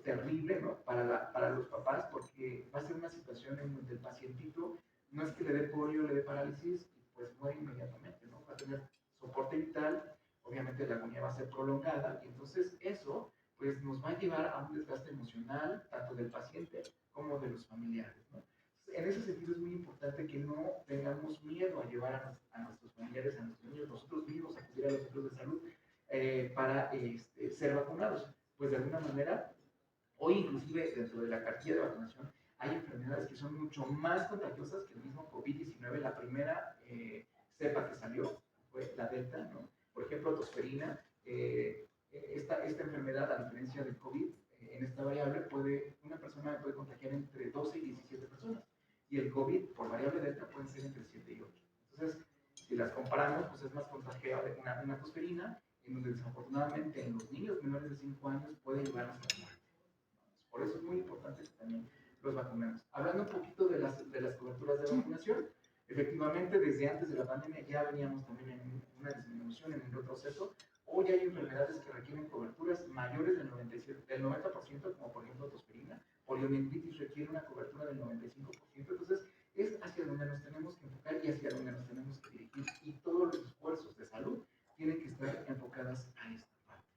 terrible, ¿no? Para los papás, porque va a ser una situación en donde el pacientito no es que le dé polio, le dé parálisis y pues muere inmediatamente, ¿no? Va a tener soporte vital, obviamente la agonía va a ser prolongada y entonces eso pues nos va a llevar a un desgaste emocional tanto del paciente como de los familiares, ¿no? En ese sentido es muy importante que no tengamos miedo a llevar a nuestros familiares, a nuestros niños, nosotros mismos, a acudir a los centros de salud para ser vacunados. Pues de alguna manera, hoy inclusive dentro de la cartilla de vacunación hay enfermedades que son mucho más contagiosas que el mismo COVID-19. La primera cepa que salió fue la Delta, ¿no? Por ejemplo, tosferina. Esta enfermedad, a diferencia del COVID, en esta variable una persona puede contagiar entre 12 y 17 personas. Y el COVID, por variable Delta, pueden ser entre 7 y 8. Entonces, si las comparamos, pues es más contagiable una tosferina, en donde desafortunadamente en los niños menores de 5 años puede llevarnos a la muerte. Por eso es muy importante que también los vacunemos. Hablando un poquito de las coberturas de vacunación, efectivamente desde antes de la pandemia ya veníamos también en una disminución, en un retroceso. Hoy hay enfermedades que requieren coberturas mayores del 90%, como por ejemplo tosferina. Poliomielitis requiere una cobertura del 95%. Entonces, es hacia donde nos tenemos que enfocar y hacia donde nos tenemos que dirigir. Y todos los esfuerzos de salud tienen que estar enfocadas a esta parte.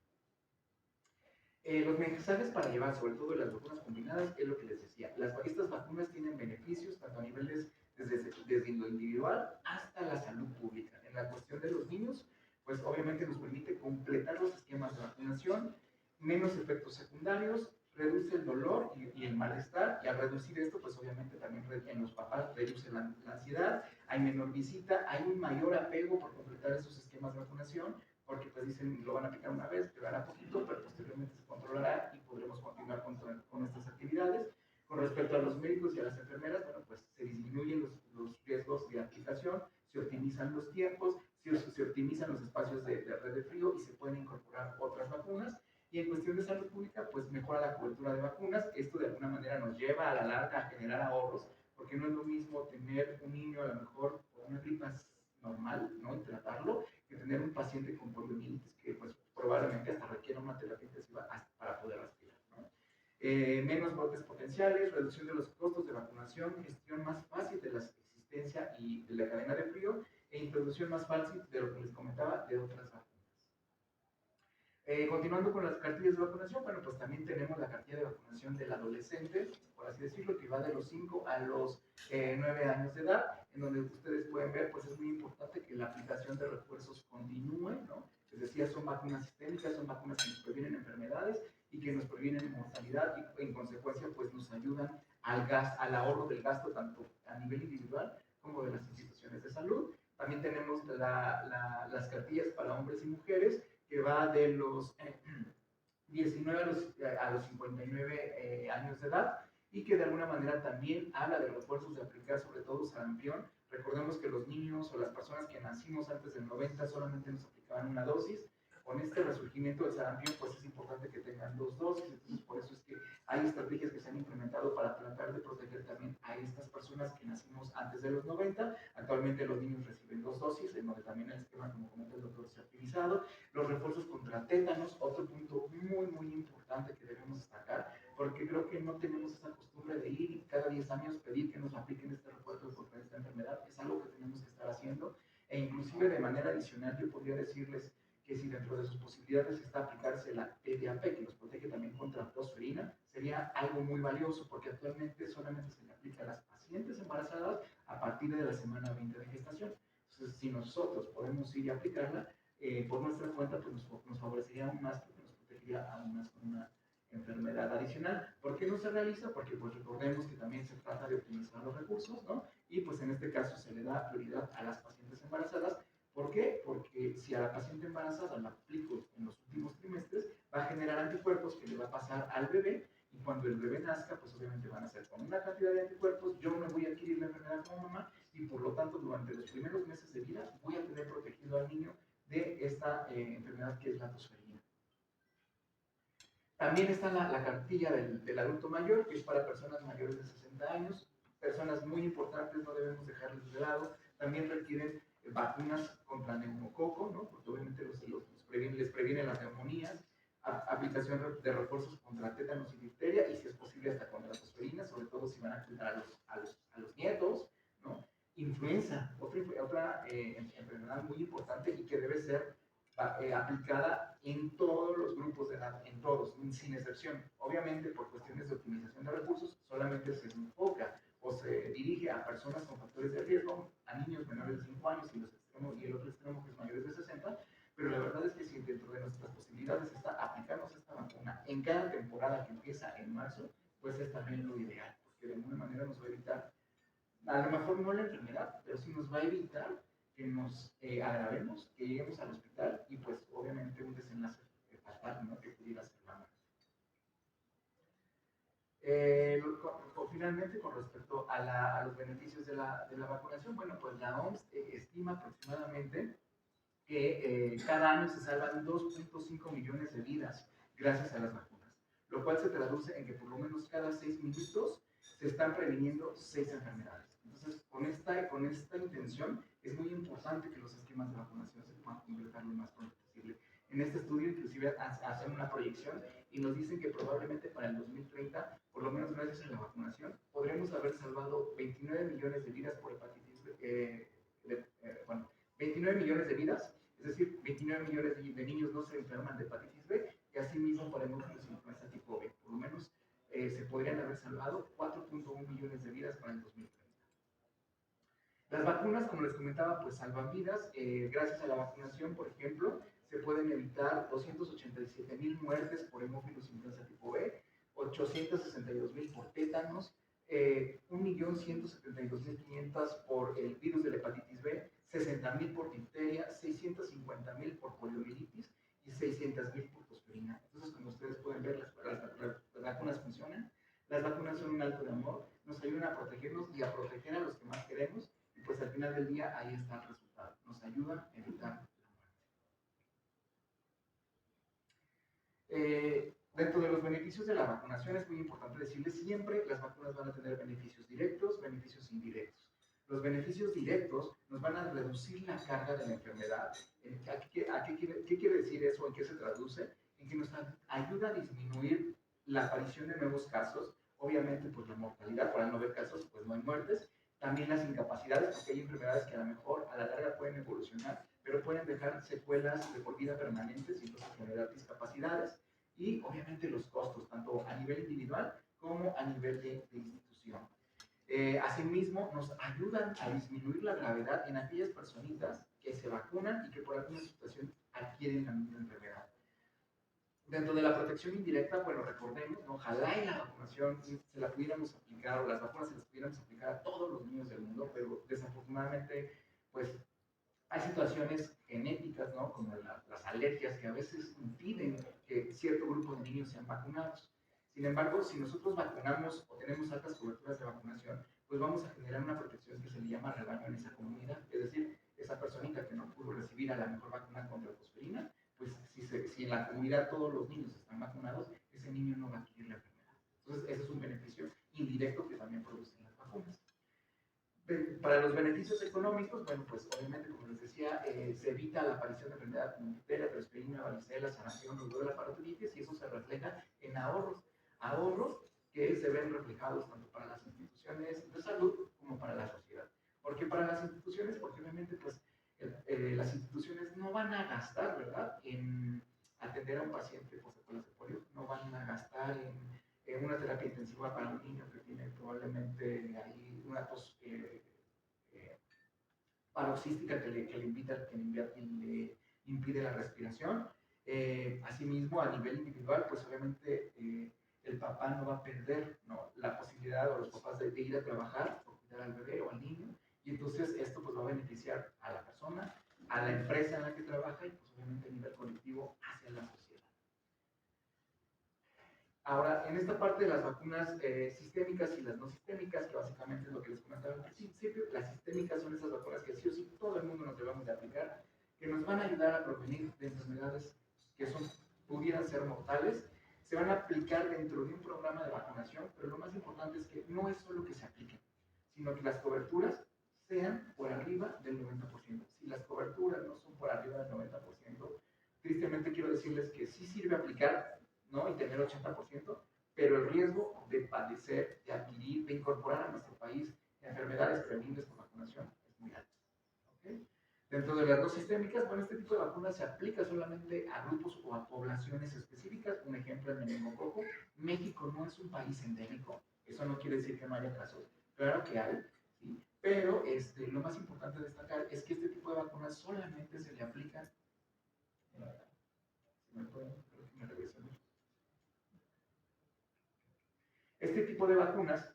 Los mensajes para llevar, sobre todo las vacunas combinadas, es lo que les decía. Estas vacunas tienen beneficios tanto a niveles desde lo individual hasta la salud pública. En la cuestión de los niños, pues obviamente nos permite completar los esquemas de vacunación, menos efectos secundarios, reduce el dolor y el malestar, y al reducir esto, pues obviamente también en los papás reduce la ansiedad, hay menor visita, hay un mayor apego por completar esos esquemas de vacunación, porque pues dicen lo van a aplicar una vez, quedará poquito, pero posteriormente se controlará y podremos continuar con estas actividades. Con respecto a los médicos y a las enfermeras, bueno, pues se disminuyen los riesgos de aplicación, se optimizan los tiempos, se optimizan los espacios de red de frío y se pueden incorporar otras vacunas. Y en cuestión de salud pública, pues mejora la cobertura de vacunas. Esto de alguna manera nos lleva a la larga a generar ahorros, porque no es lo mismo tener un niño a lo mejor con una gripa normal, ¿no? Y tratarlo, que tener un paciente con poliomielitis que pues probablemente hasta requiera una terapia intensiva para poder respirar, ¿no? Menos brotes potenciales, reducción de los costos de vacunación, gestión más fácil de la existencia y de la cadena de frío, e introducción más fácil de lo que les comentaba de otras vacunas. Continuando con las cartillas de vacunación, bueno, pues también tenemos la cartilla de vacunación del adolescente, por así decirlo, que va de los 5 a los 9 años de edad, en donde ustedes pueden ver, pues es muy importante que la aplicación de refuerzos continúe, ¿no? Les decía, son vacunas sistémicas, son vacunas que nos previenen enfermedades y que nos previenen mortalidad y en consecuencia, pues nos ayudan al ahorro del gasto tanto a nivel individual como de las instituciones de salud. También tenemos las cartillas para hombres y mujeres, que va de los 19 a los 59 años de edad y que de alguna manera también habla de los refuerzos de aplicar sobre todo sarampión. Recordemos que los niños o las personas que nacimos antes del 90 solamente nos aplicaban una dosis. Con este resurgimiento del sarampión, pues es importante que tengan 2 dosis. Entonces, por eso es que hay estrategias que se han implementado para tratar de proteger también a estas personas que nacimos antes de los 90. Actualmente los niños reciben 2 dosis, en donde también el esquema, como comenta el doctor, se ha optimizado. Los refuerzos contra tétanos, otro punto muy, muy importante que debemos destacar, porque creo que no tenemos esa costumbre de ir y cada 10 años pedir que nos apliquen este refuerzo contra esta enfermedad. Es algo que tenemos que estar haciendo. E inclusive de manera adicional yo podría decirles que si dentro de sus posibilidades está aplicarse la TDAP, que nos protege también contra tosferina, sería algo muy valioso, porque actualmente solamente se le aplica a las pacientes embarazadas a partir de la semana 20 de gestación. Entonces, si nosotros podemos ir y aplicarla por nuestra cuenta, pues nos favorecería aún más, porque nos protegería aún más con una enfermedad adicional. ¿Por qué no se realiza? Porque pues recordemos que también se trata de optimizar los recursos, ¿no? Y pues en este caso se le da prioridad a las pacientes embarazadas. ¿Por qué? Porque si a la paciente embarazada la aplico en los últimos trimestres, va a generar anticuerpos que le va a pasar al bebé, y cuando el bebé nazca, pues obviamente van a ser con una cantidad de anticuerpos, yo me voy a adquirir la enfermedad como mamá, y por lo tanto durante los primeros meses de vida voy a tener protegido al niño de esta enfermedad que es la tosferina. También está la cartilla del adulto mayor, que es para personas mayores de 60 años, personas muy importantes, no debemos dejarles de lado. También requieren vacunas contra neumococo, ¿no? Porque obviamente les previene las neumonías, aplicación de refuerzos contra tétanos y difteria, y si es posible hasta contra tosferina, sobre todo si van a cuidar a los nietos, ¿no? Influenza, otra enfermedad muy importante y que debe ser aplicada en todos los grupos de edad, en todos, sin excepción. Obviamente, por cuestiones de optimización de recursos, solamente se enfoca o se dirige a personas con factores de riesgo, a niños menores de 5 años y el otro extremo que es mayores de 60, pero la verdad es que si dentro de nuestras posibilidades está aplicarnos esta vacuna en cada temporada que empieza en marzo, pues es también lo ideal, porque de alguna manera nos va a evitar, a lo mejor no la enfermedad, pero sí nos va a evitar que nos agravemos, que lleguemos al hospital y pues obviamente un desenlace fatal, ¿no? Que pudiera ser la muerte. Finalmente, con respecto a los beneficios de la vacunación, bueno, pues la OMS estima aproximadamente que cada año se salvan 2.5 millones de vidas gracias a las vacunas, lo cual se traduce en que por lo menos cada 6 minutos se están previniendo 6 enfermedades. Entonces, con esta intención, es muy importante que los esquemas de vacunación se puedan completar lo más pronto posible. En este estudio, inclusive, hacen una proyección y nos dicen que probablemente para el 2030, por lo menos gracias a la vacunación, podremos haber salvado 29 millones de vidas por hepatitis B. 29 millones de vidas, es decir, 29 millones de niños no se enferman de hepatitis B, y asimismo para hemófilos influenza tipo B. Por lo menos se podrían haber salvado 4.1 millones de vidas para el 2030. Las vacunas, como les comentaba, pues salvan vidas. Gracias a la vacunación, por ejemplo, se pueden evitar 287,000 muertes por hemófilos influenza tipo B, 862,000 por tétanos, 1.172.500 por el virus de la hepatitis B, 60,000 por difteria, 650,000 por poliomielitis y 600,000 por tosferina. Entonces, como ustedes pueden ver, las vacunas funcionan. Las vacunas son un acto de amor, nos ayudan a protegernos y a proteger a los que más queremos, y pues al final del día ahí está el resultado. Nos ayudan a evitar la muerte. Dentro de los beneficios de la vacunación es muy importante decirles, siempre las vacunas van a tener beneficios directos, beneficios indirectos. Los beneficios directos nos van a reducir la carga de la enfermedad. ¿Qué quiere decir eso? ¿En qué se traduce? En que nos ayuda a disminuir la aparición de nuevos casos, obviamente pues la mortalidad, para no haber casos pues no hay muertes, también las incapacidades, porque hay enfermedades que a lo mejor a la larga pueden evolucionar, pero pueden dejar secuelas de por vida permanentes y entonces generar discapacidades, y obviamente los costos, tanto a nivel individual como a nivel de institución. Asimismo, nos ayudan a disminuir la gravedad en aquellas personitas que se vacunan y que por alguna situación adquieren la misma enfermedad. Dentro de la protección indirecta, bueno, recordemos, ¿no? Ojalá y la vacunación se la pudiéramos aplicar, o las vacunas se las pudiéramos aplicar a todos los niños del mundo, pero desafortunadamente, pues, hay situaciones genéticas, ¿no? Como las alergias que a veces impiden que cierto grupo de niños sean vacunados. Sin embargo, si nosotros vacunamos o tenemos altas coberturas de vacunación, pues vamos a generar una protección que se le llama rebaño en esa comunidad. Es decir, esa personita que no pudo recibir a la mejor vacuna contra la tosferina, pues si en la comunidad todos los niños están vacunados, ese niño no va a adquirir la enfermedad. Entonces, ese es un beneficio indirecto que también producen las vacunas. Para los beneficios económicos, bueno, pues obviamente, como les decía, se evita la aparición de enfermedad como difteria, tosferina, varicela, sarampión, rubéola, parotiditis, y eso se refleja en ahorros que se ven reflejados tanto para las instituciones de salud como para la sociedad. ¿Por qué para las instituciones? Porque obviamente, pues, las instituciones no van a gastar, ¿verdad?, en atender a un paciente por secuelas de polio, no van a gastar en una terapia intensiva para un niño que tiene probablemente ahí una tos paroxística que le impide la respiración. Asimismo, a nivel individual, pues obviamente el papá no va a perder, ¿no?, la posibilidad, o los papás, de ir a trabajar o cuidar al bebé o al niño, y entonces esto pues va a beneficiar a la persona, a la empresa en la que trabaja y pues obviamente a nivel colectivo hacia la sociedad. Ahora, en esta parte de las vacunas sistémicas y las no sistémicas, que básicamente es lo que les comentaba al principio, las sistémicas son esas vacunas que sí o sí todo el mundo nos debemos de aplicar, que nos van a ayudar a prevenir de enfermedades que pudieran ser mortales. Se van a aplicar dentro de un programa de vacunación, pero lo más importante es que no es solo que se apliquen, sino que las coberturas sean por arriba del 90%. Si las coberturas no son por arriba del 90%, tristemente quiero decirles que sí sirve aplicar, ¿no?, y tener 80%, pero el riesgo de padecer, de adquirir, de incorporar a nuestro país enfermedades prevenibles por vacunación es muy alto. ¿Okay? Dentro de las dos sistémicas, bueno, este tipo de vacunas se aplica solamente a grupos o a poblaciones específicas. Un ejemplo, el meningococo. México no es un país endémico, eso no quiere decir que no haya casos, claro que hay, ¿sí? Pero lo más importante de destacar es que este tipo de vacunas solamente se le aplican, este tipo de vacunas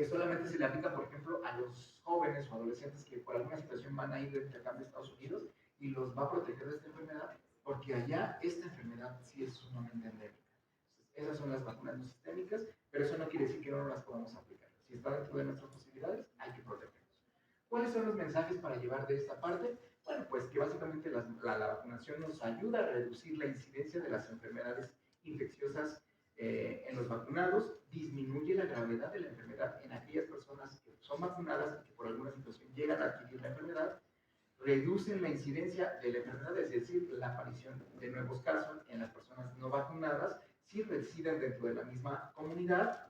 solamente se le aplica, por ejemplo, a los jóvenes o adolescentes que por alguna situación van a ir de intercambio a Estados Unidos, y los va a proteger de esta enfermedad, porque allá esta enfermedad sí es sumamente endémica. Entonces, esas son las vacunas no sistémicas, pero eso no quiere decir que no las podamos aplicar. Si está dentro de nuestras posibilidades, hay que protegernos. ¿Cuáles son los mensajes para llevar de esta parte? Bueno, pues que básicamente la vacunación nos ayuda a reducir la incidencia de las enfermedades infecciosas en los vacunados, disminuye la gravedad de la enfermedad en aquellas personas que son vacunadas y que por alguna situación llegan a adquirir la enfermedad, reducen la incidencia de la enfermedad, es decir, la aparición de nuevos casos en las personas no vacunadas si residen dentro de la misma comunidad.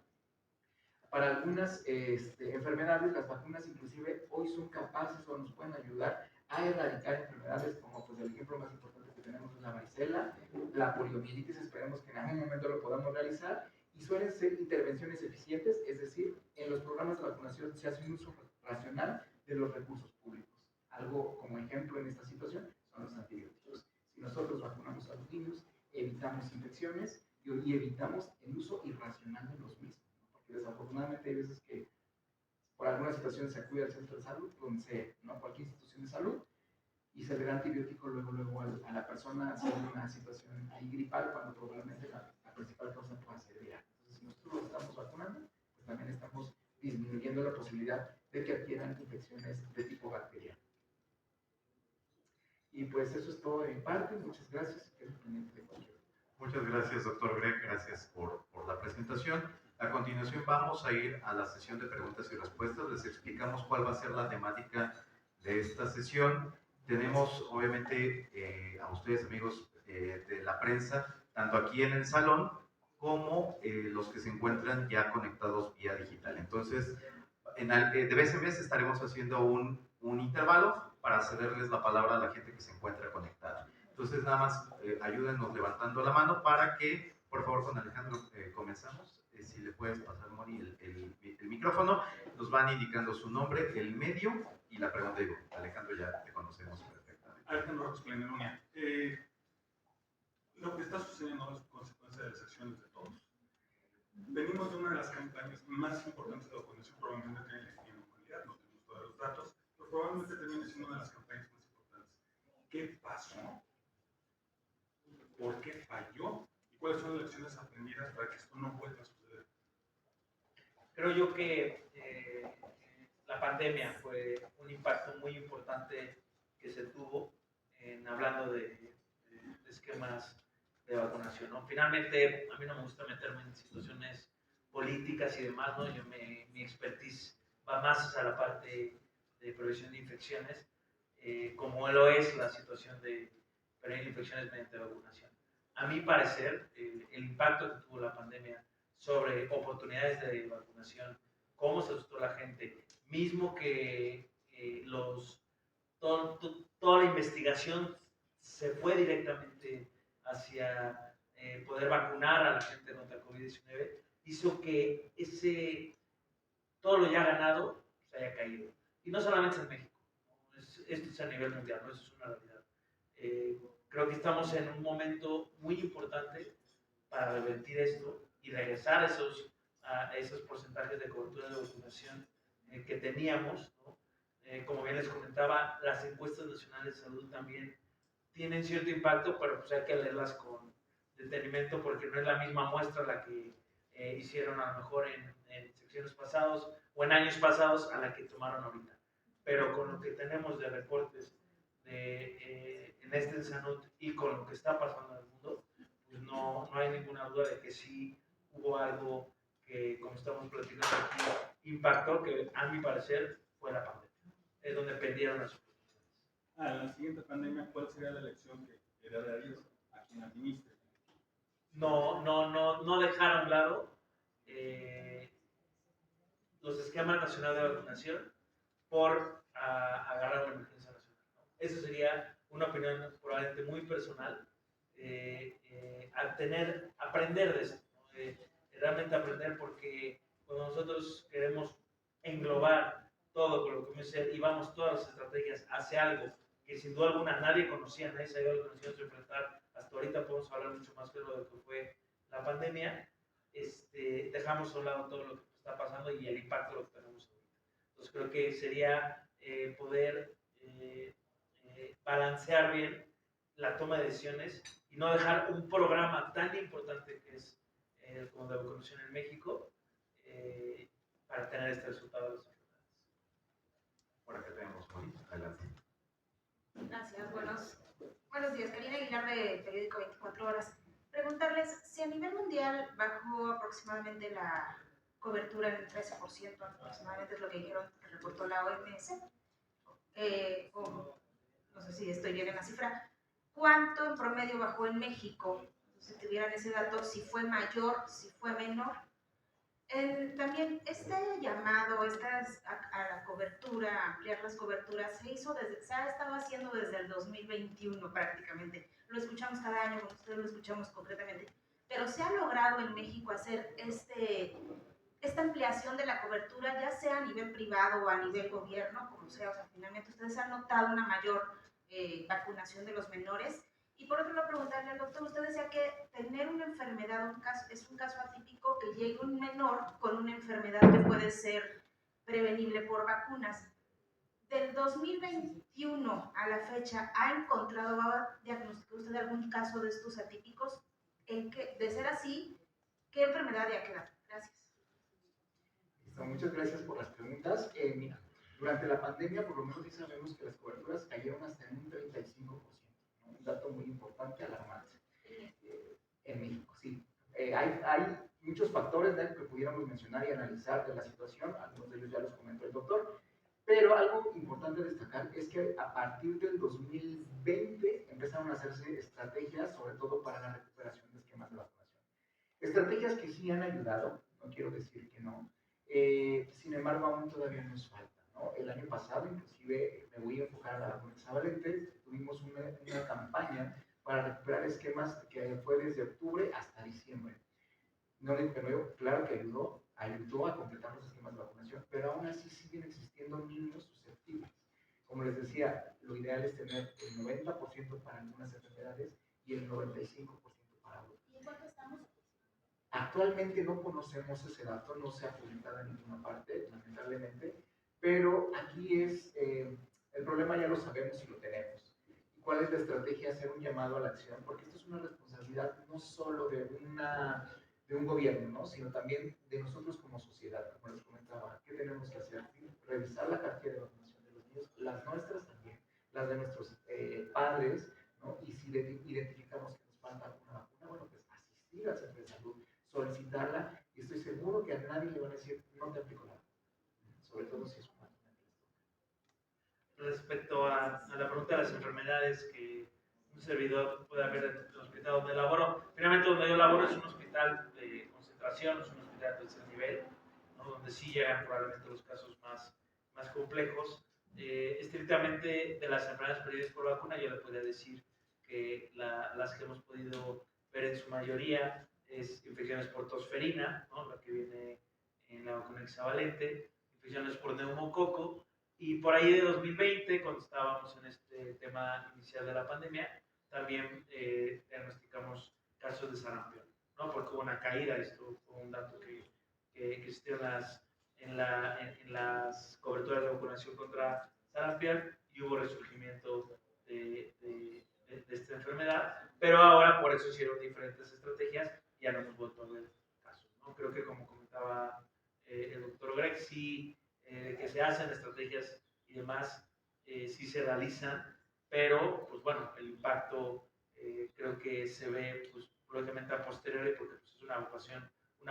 Para algunas enfermedades, las vacunas inclusive hoy son capaces o nos pueden ayudar a erradicar enfermedades como, pues, el ejemplo más importante que tenemos es la varicela, la poliomielitis. Esperemos que en algún momento lo podamos realizar, y suelen ser intervenciones eficientes, es decir, en los programas de vacunación se hace un uso racional de los recursos públicos. Algo como ejemplo en esta situación son los antibióticos. Si nosotros vacunamos a los niños, evitamos infecciones y evitamos el uso irracional de los mismos, ¿no? Porque desafortunadamente hay veces que por alguna situación se acude al centro de salud, donde sea, ¿no?, cualquier institución de salud, y se le da antibiótico luego a la persona haciendo una situación ahí gripal, cuando probablemente la principal causa pueda ser viral. Entonces, si nosotros los estamos vacunando, pues también estamos disminuyendo la posibilidad de que adquieran infecciones de tipo bacteriano. Y pues eso es todo de mi parte. Muchas gracias. Muchas gracias, doctor Greg. Gracias por la presentación. A continuación vamos a ir a la sesión de preguntas y respuestas. Les explicamos cuál va a ser la temática de esta sesión. Tenemos, obviamente, a ustedes, amigos de la prensa, tanto aquí en el salón como los que se encuentran ya conectados vía digital. Entonces, de vez en vez estaremos haciendo un intervalo para cederles la palabra a la gente que se encuentra conectada. Entonces, nada más ayúdenos levantando la mano para que, por favor, con Alejandro comenzamos. Si le puedes pasar, Moni, el micrófono. Nos van indicando su nombre, el medio y la pregunta. Digo, Alejandro, ya te conocemos perfectamente. Alejandro Rojas, Plenemonia. Lo que está sucediendo es consecuencia de las acciones de todos. Venimos de una de las campañas más importantes de vacunación, probablemente en la humanidad, no tenemos todos los datos, pero probablemente termine siendo una de las campañas más importantes. ¿Qué pasó? ¿Por qué falló? ¿Y cuáles son las lecciones aprendidas para que esto no vuelva a suceder? Creo yo que la pandemia fue un impacto muy importante que se tuvo hablando de esquemas de vacunación, ¿no? Finalmente, a mí no me gusta meterme en situaciones políticas y demás, ¿no? Mi expertise va más a la parte de prevención de infecciones, como lo es la situación de prevenir infecciones mediante vacunación. A mi parecer, el impacto que tuvo la pandemia sobre oportunidades de vacunación, cómo se asustó la gente, mismo que toda la investigación se fue directamente hacia poder vacunar a la gente contra el COVID-19, hizo que todo lo ya ganado se haya caído. Y no solamente en México, ¿no? Esto es a nivel mundial, ¿no? Eso es una realidad. Creo que estamos en un momento muy importante para revertir esto y regresar a esos porcentajes de cobertura de vacunación que teníamos, ¿no? Como bien les comentaba, las encuestas nacionales de salud también tienen cierto impacto, pero pues hay que leerlas con detenimiento porque no es la misma muestra la que hicieron a lo mejor en secciones pasadas o en años pasados a la que tomaron ahorita. Pero con lo que tenemos de reportes en este salud y con lo que está pasando en el mundo, pues no hay ninguna duda de que sí hubo algo que, como estamos platicando aquí, impactó, que a mi parecer fue la pandemia. Es donde perdieron las oportunidades. La siguiente pandemia, ¿cuál sería la elección que le darías a quien administre? No dejar a un lado los esquemas nacionales de vacunación por agarrar una emergencia nacional, ¿no? Eso sería una opinión probablemente muy personal, aprender de esto, ¿no? Realmente aprender, porque cuando nosotros queremos englobar todo con lo que me dice y vamos todas las estrategias hacia algo que sin duda alguna nadie conocía, nadie sabía lo que nos íbamos a enfrentar, hasta ahorita podemos hablar mucho más claro de lo que fue la pandemia, dejamos a un lado todo lo que está pasando y el impacto de lo que tenemos ahorita. Entonces creo que sería poder balancear bien la toma de decisiones y no dejar un programa tan importante que es como de vacunación en México para tener este resultado de las enfermedades. Por acá tenemos Mónica, adelante. Gracias, buenos días. Karina Aguilar de Periódico 24 Horas. Preguntarles si a nivel mundial bajó aproximadamente la cobertura en 13%, aproximadamente es lo que dijeron, que reportó la OMS, no sé si estoy bien en la cifra. ¿Cuánto en promedio bajó en México? Si tuvieran ese dato, si fue mayor, si fue menor. También este llamado a la cobertura, a ampliar las coberturas, se ha estado haciendo desde el 2021 prácticamente. Lo escuchamos cada año, con ustedes lo escuchamos concretamente. Pero se ha logrado en México hacer esta ampliación de la cobertura, ya sea a nivel privado o a nivel gobierno, como sea. O sea, finalmente ustedes han notado una mayor vacunación de los menores. Y por otro lado, preguntarle al doctor, usted decía que tener una enfermedad es un caso atípico, que llegue un menor con una enfermedad que puede ser prevenible por vacunas. Del 2021 a la fecha, ¿ha diagnosticado usted algún caso de estos atípicos? De ser así, ¿qué enfermedad ya queda? Gracias. Muchas gracias por las preguntas. Mira, durante la pandemia, por lo menos sí sabemos que las coberturas cayeron hasta en un 35%. Un dato muy importante, alarmante. En México, sí. Hay muchos factores que pudiéramos mencionar y analizar de la situación, algunos de ellos ya los comentó el doctor, pero algo importante destacar es que a partir del 2020 empezaron a hacerse estrategias, sobre todo para la recuperación de esquemas de vacunación. Estrategias que sí han ayudado, no quiero decir que no, sin embargo aún todavía nos falta, ¿no? El año pasado, inclusive, me voy a enfocar a la vacuna hexavalente, tuvimos una campaña para recuperar esquemas que fue desde octubre hasta diciembre. No digo que no, claro que ayudó a completar los esquemas de vacunación, pero aún así siguen existiendo niños susceptibles. Como les decía, lo ideal es tener el 90% para algunas enfermedades y el 95% para otras. ¿Y en cuánto estamos? Actualmente no conocemos ese dato, no se ha publicado en ninguna parte, lamentablemente, pero aquí el problema ya lo sabemos y lo tenemos. ¿Y cuál es la estrategia? Hacer un llamado a la acción, porque esto es una responsabilidad no solo de un gobierno, ¿no? Sino también de nosotros como sociedad, como les comentaba. ¿Qué tenemos que hacer? Revisar la cartilla de vacunación de los niños, las nuestras también, las de nuestros padres, ¿no? Y si identificamos que nos falta alguna vacuna, bueno, pues asistir al centro de salud, solicitarla, y estoy seguro que a nadie le van a decir, no te aplico nada, sobre todo si es una vacuna que les toca. Respecto a la pregunta de las enfermedades que un servidor puede haber en el hospital donde laboro, finalmente donde yo laboro es un hospital de concentración, es un hospital de tercer nivel, ¿no? Donde sí llegan probablemente los casos más complejos, estrictamente de las enfermedades prevenidas por vacuna, yo le podría decir que las que hemos podido ver en su mayoría es infecciones por tosferina, ¿no? La que viene en la vacuna hexavalente, infecciones por neumococo, y por ahí de 2020, cuando estábamos en este tema inicial de la pandemia, también diagnosticamos casos de sarampión, ¿no? Porque hubo una caída, esto fue un dato que existió en las coberturas de vacunación contra sarampión y hubo resurgimiento de esta enfermedad, pero ahora por eso hicieron diferentes estrategias y ya no hemos vuelto a ver casos, ¿no? Creo que como comentaba el doctor Greg, sí, que se hacen estrategias y demás, sí se realizan, pero pues bueno, el impacto creo que se ve pues probablemente a posteriori porque pues, es una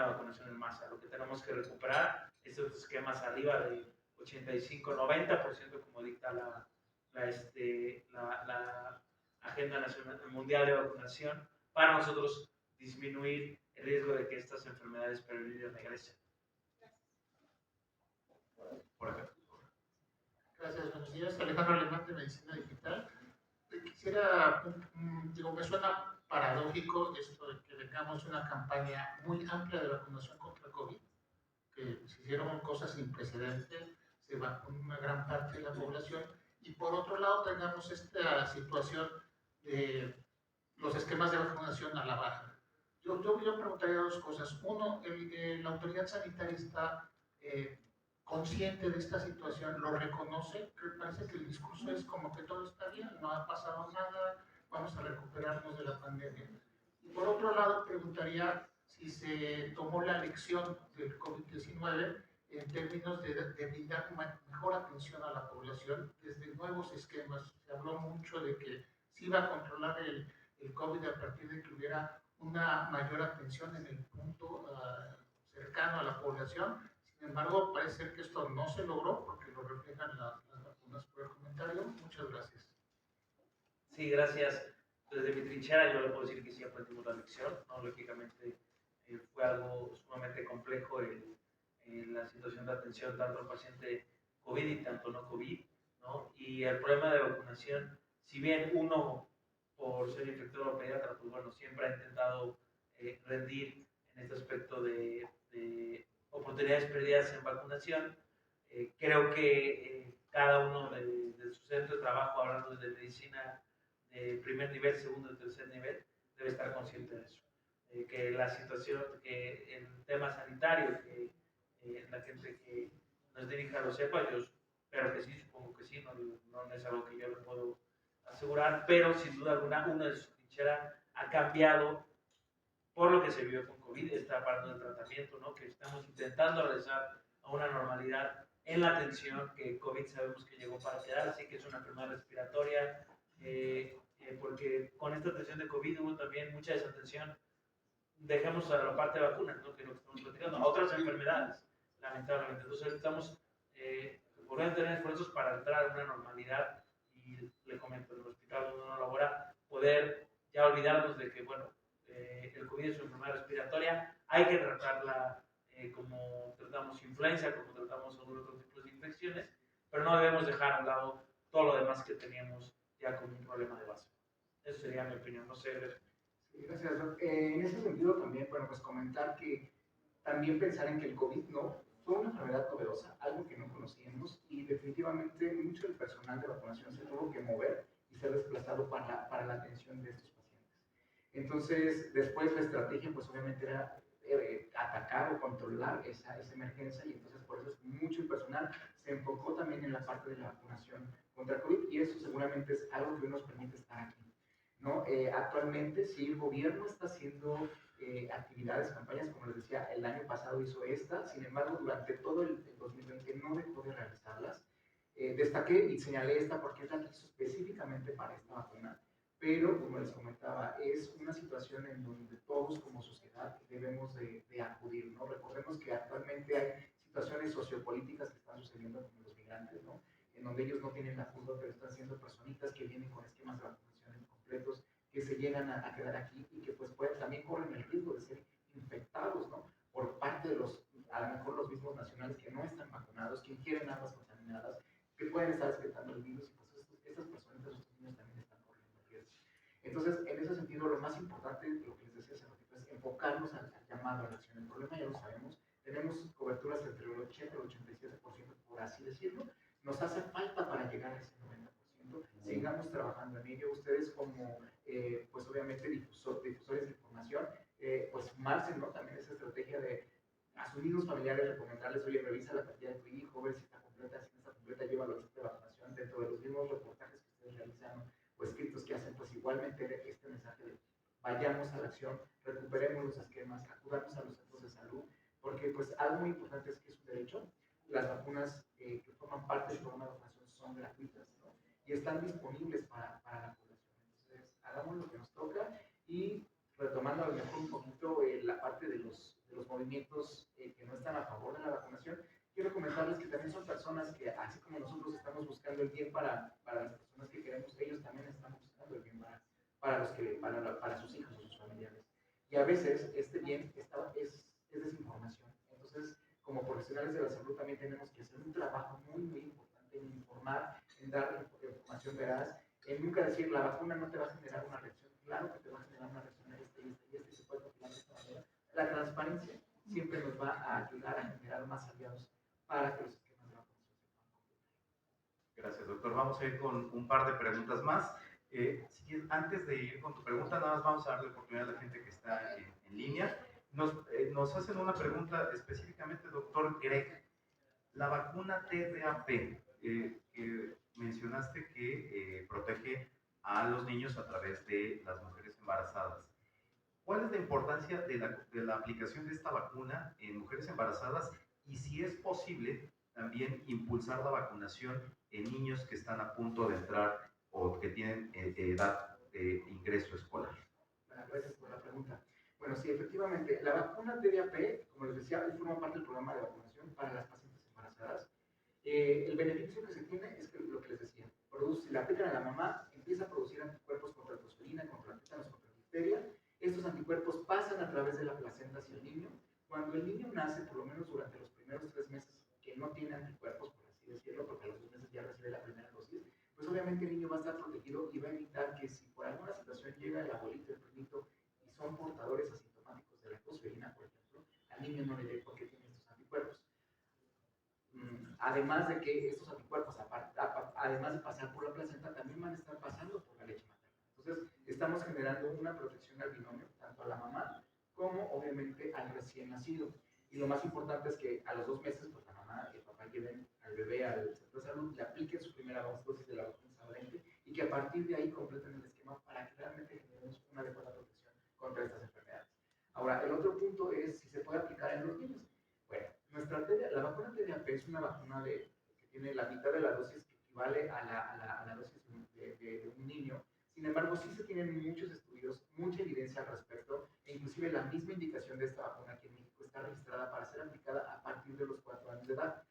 vacunación en masa. Lo que tenemos que recuperar es estos esquemas arriba de 85-90% como dicta la Agenda Nacional Mundial de Vacunación para nosotros disminuir el riesgo de que estas enfermedades perviven regresen. Por acá. Gracias, buenos días. Alejandro Alemán de Medicina Digital. Quisiera, digo, me suena paradójico esto de que tengamos una campaña muy amplia de vacunación contra COVID, que se hicieron cosas sin precedente, se vacunó una gran parte de la población, y por otro lado tengamos esta situación de los esquemas de vacunación a la baja. Yo preguntaría dos cosas. Uno, la autoridad sanitaria está consciente de esta situación, lo reconoce, que parece que el discurso es como que todo está bien, no ha pasado nada, vamos a recuperarnos de la pandemia. Y por otro lado, preguntaría si se tomó la lección del COVID-19 en términos de brindar mejor atención a la población desde nuevos esquemas. Se habló mucho de que se iba a controlar el COVID a partir de que hubiera una mayor atención en el punto cercano a la población. Sin embargo, parece ser que esto no se logró porque lo reflejan las vacunas. Por el comentario, muchas gracias. Sí, gracias. Desde mi trinchera yo le puedo decir que sí aprendimos la lección, ¿no? Lógicamente fue algo sumamente complejo la situación de atención tanto al paciente COVID y tanto no COVID, ¿no? Y el problema de vacunación, si bien uno por ser infectólogo pediatra, pues bueno, siempre ha intentado rendir en este aspecto de oportunidades perdidas en vacunación, creo que cada uno de su centro de trabajo, hablando de medicina de primer nivel, segundo y tercer nivel, debe estar consciente de eso. Que la situación, que el tema sanitario, que la gente que nos dirija lo sepa, yo espero que sí, supongo que sí, no es algo que yo le puedo asegurar, pero sin duda alguna uno de su trinchera ha cambiado por lo que se vio con COVID, esta parte del tratamiento, ¿no? Que estamos intentando regresar a una normalidad en la atención, que COVID sabemos que llegó para quedar, así que es una enfermedad respiratoria, porque con esta atención de COVID hubo también mucha desatención. Dejemos a la parte de vacunas, ¿no? Que es lo que estamos platicando, a otras enfermedades, lamentablemente. Entonces estamos volviendo a tener esfuerzos para entrar a una normalidad y le comento, en el hospital donde uno labora, poder ya olvidarnos de que, bueno, el COVID es una enfermedad respiratoria, hay que tratarla como tratamos influenza, como tratamos algunos otros tipos de infecciones, pero no debemos dejar a un lado todo lo demás que teníamos ya como un problema de base. Eso sería mi opinión, no sé. Sí, gracias, Doc. En ese sentido también, bueno, pues comentar que también pensar en que el COVID no fue una enfermedad novedosa, algo que no conocíamos, y definitivamente mucho del personal de vacunación se tuvo que mover y ser desplazado para la atención de estos pacientes. Entonces, después la estrategia, pues obviamente era atacar o controlar esa emergencia, y entonces por eso mucho el personal se enfocó también en la parte de la vacunación contra el COVID, y eso seguramente es algo que nos permite estar aquí, ¿no? Actualmente sí, el gobierno está haciendo actividades, campañas, como les decía, el año pasado hizo esta, sin embargo, durante todo el 2020 no dejó de realizarlas. Destaqué y señalé esta porque es la que hizo específicamente para esta vacuna, pero como les comentaba, es una situación en donde todos como sociedad debemos de acudir, ¿no? Recordemos que actualmente hay situaciones sociopolíticas que están sucediendo con los migrantes, ¿no? En donde ellos no tienen la culpa, pero están siendo personitas que vienen con esquemas de vacunación incompletos, que se llegan a quedar aquí y que pues también corren el riesgo de ser infectados, ¿no? Por parte de a lo mejor los mismos nacionales que no están vacunados, que ingieren aguas contaminadas, que pueden estar excretando el virus y pues estas personitas, estos niños también están corriendo riesgo. Entonces, en ese sentido, lo más importante, lo que les decía hace ratito, es enfocarnos al llamado a la acción. El problema ya lo sabemos, tenemos coberturas entre el 80 y el 87%, por así decirlo. Nos hace falta para llegar a ese 90%. Sigamos trabajando en ello. Ustedes como, pues obviamente, difusores de información, pues marcen, ¿no? También esa estrategia de a sus mismos familiares recomendarles, oye, revisa la partida de tu hijo, ver si está completa, si no está completa, lleva la lista de vacunación dentro de los mismos reportajes que ustedes realizan o escritos que hacen, pues igualmente este mensaje de vayamos a la acción, recuperemos los esquemas, acudamos a los centros de salud, porque pues algo muy importante es que es un derecho. Las vacunas que forman parte del programa de vacunación son gratuitas, ¿no? Y están disponibles para la población. Entonces, hagamos lo que nos toca y retomando a lo mejor un poquito la parte de los movimientos que no están a favor de la vacunación, quiero comentarles que también son personas que, así como nosotros estamos buscando el bien para las personas que queremos, ellos también están buscando el bien para sus hijos o sus familiares. Y a veces este bien es desinformación. Entonces, como profesionales de la salud también tenemos que hacer un trabajo muy, muy importante en informar, en dar información veraz, en nunca decir la vacuna no te va a generar una reacción. Claro que te va a generar una reacción y se puede controlar de esta manera. La transparencia siempre nos va a ayudar a generar más aliados para que los esquemas de vacunación se puedan completar. Gracias, doctor. Vamos a ir con un par de preguntas más. Antes de ir con tu pregunta, nada más vamos a darle oportunidad a la gente que está en línea. Nos hacen una pregunta específicamente, doctor Greg. La vacuna TDAP, que mencionaste que protege a los niños a través de las mujeres embarazadas. ¿Cuál es la importancia de la aplicación de esta vacuna en mujeres embarazadas y si es posible también impulsar la vacunación en niños que están a punto de entrar o que tienen edad de ingreso escolar? Bueno, gracias por la pregunta. Bueno, sí, efectivamente, la vacuna TDAP, como les decía, forma parte del programa de vacunación para las pacientes embarazadas. El beneficio que se tiene es que lo que les decía, si la aplican a la mamá, empieza a producir anticuerpos contra tosferina, contra tétanos, contra difteria. Estos anticuerpos pasan a través de la placenta hacia el niño. Cuando el niño nace, por lo menos durante los primeros 3 meses, que no tiene anticuerpos, por así decirlo, porque a los 2 meses ya recibe la primera dosis, pues obviamente el niño va a estar protegido y va a evitar que si por alguna situación llega el abuelito, el primito, y son portadores asintomáticos de la tosferina, por ejemplo, al niño no le dé porque tiene estos anticuerpos. Además de que estos anticuerpos, además de pasar por la placenta, también van a estar pasando por la leche materna. Entonces, estamos generando una protección al binomio, tanto a la mamá como, obviamente, al recién nacido. Y lo más importante es que a los 2 meses, pues la mamá y el papá lleven al bebé al centro de salud, le apliquen su primera dosis de la vacuna sabalente y que a partir de ahí completen el esquema para que realmente generemos una adecuada protección contra estas enfermedades. Ahora, el otro punto es si se puede aplicar en los niños. Bueno, la vacuna TDAP es una vacuna que tiene la mitad de la dosis que equivale a la dosis de un niño. Sin embargo, sí se tienen muchos estudios, mucha evidencia al respecto, e inclusive la misma indicación de esta vacuna aquí en México está registrada para ser aplicada a partir de los 4 años de edad.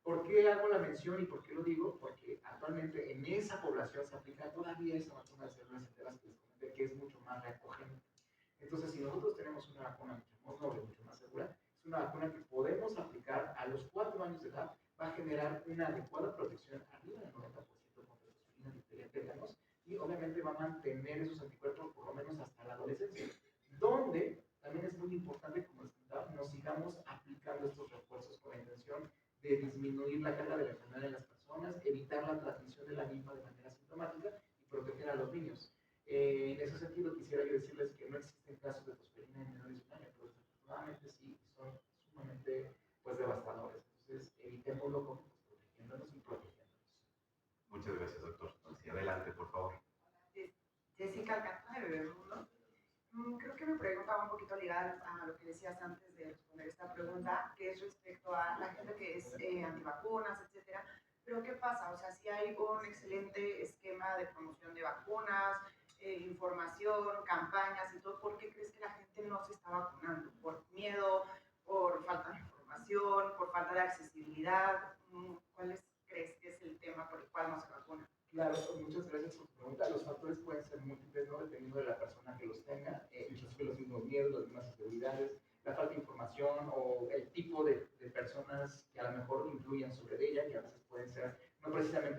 ¿Por qué hago la mención y por qué lo digo? Porque actualmente en esa población se aplica todavía esa vacuna de células enteras que les comenté, que es mucho más reacogénica. Entonces, si nosotros tenemos una vacuna mucho más noble, mucho más segura, es una vacuna que podemos aplicar a los 4 años de edad, va a generar una adecuada protección arriba del 90% contra tosferina, difteria, tétanos, y obviamente va a mantener esos anticuerpos por lo menos hasta la adolescencia, donde también es muy importante, como les comentaba, nos sigamos aplicando estos refuerzos con la intención de disminuir la carga de la enfermedad en las personas, evitar la transmisión de la misma de manera sintomática y proteger a los niños. En ese sentido, quisiera yo decirles que no existen casos de tosferina en menores de 1 año, pero desafortunadamente sí, son sumamente pues, devastadores. Entonces, evitémoslo con protegiéndonos y protegiéndonos. Muchas gracias, doctor. Sí, adelante, por favor. Jessica Alcántara de Bebemundo. Creo que mi pregunta va un poquito ligada a lo que decías antes de responder esta pregunta, que es respecto a la gente que es antivacunas, etcétera. Pero ¿qué pasa? O sea, si hay un excelente esquema de promoción de vacunas, información, campañas y todo, ¿por qué crees que la gente no se está vacunando? ¿Por miedo? ¿Por falta de información? ¿Por falta de accesibilidad? ¿Cuál crees que es el tema por el cual no se vacuna? Claro, muchas gracias por tu pregunta. Los factores pueden ser múltiples, ¿no? Dependiendo de la persona que los tenga, inclusive los mismos miedos, las mismas inseguridades, la falta de información o el tipo de personas que a lo mejor influyen sobre ella, que a veces pueden ser no precisamente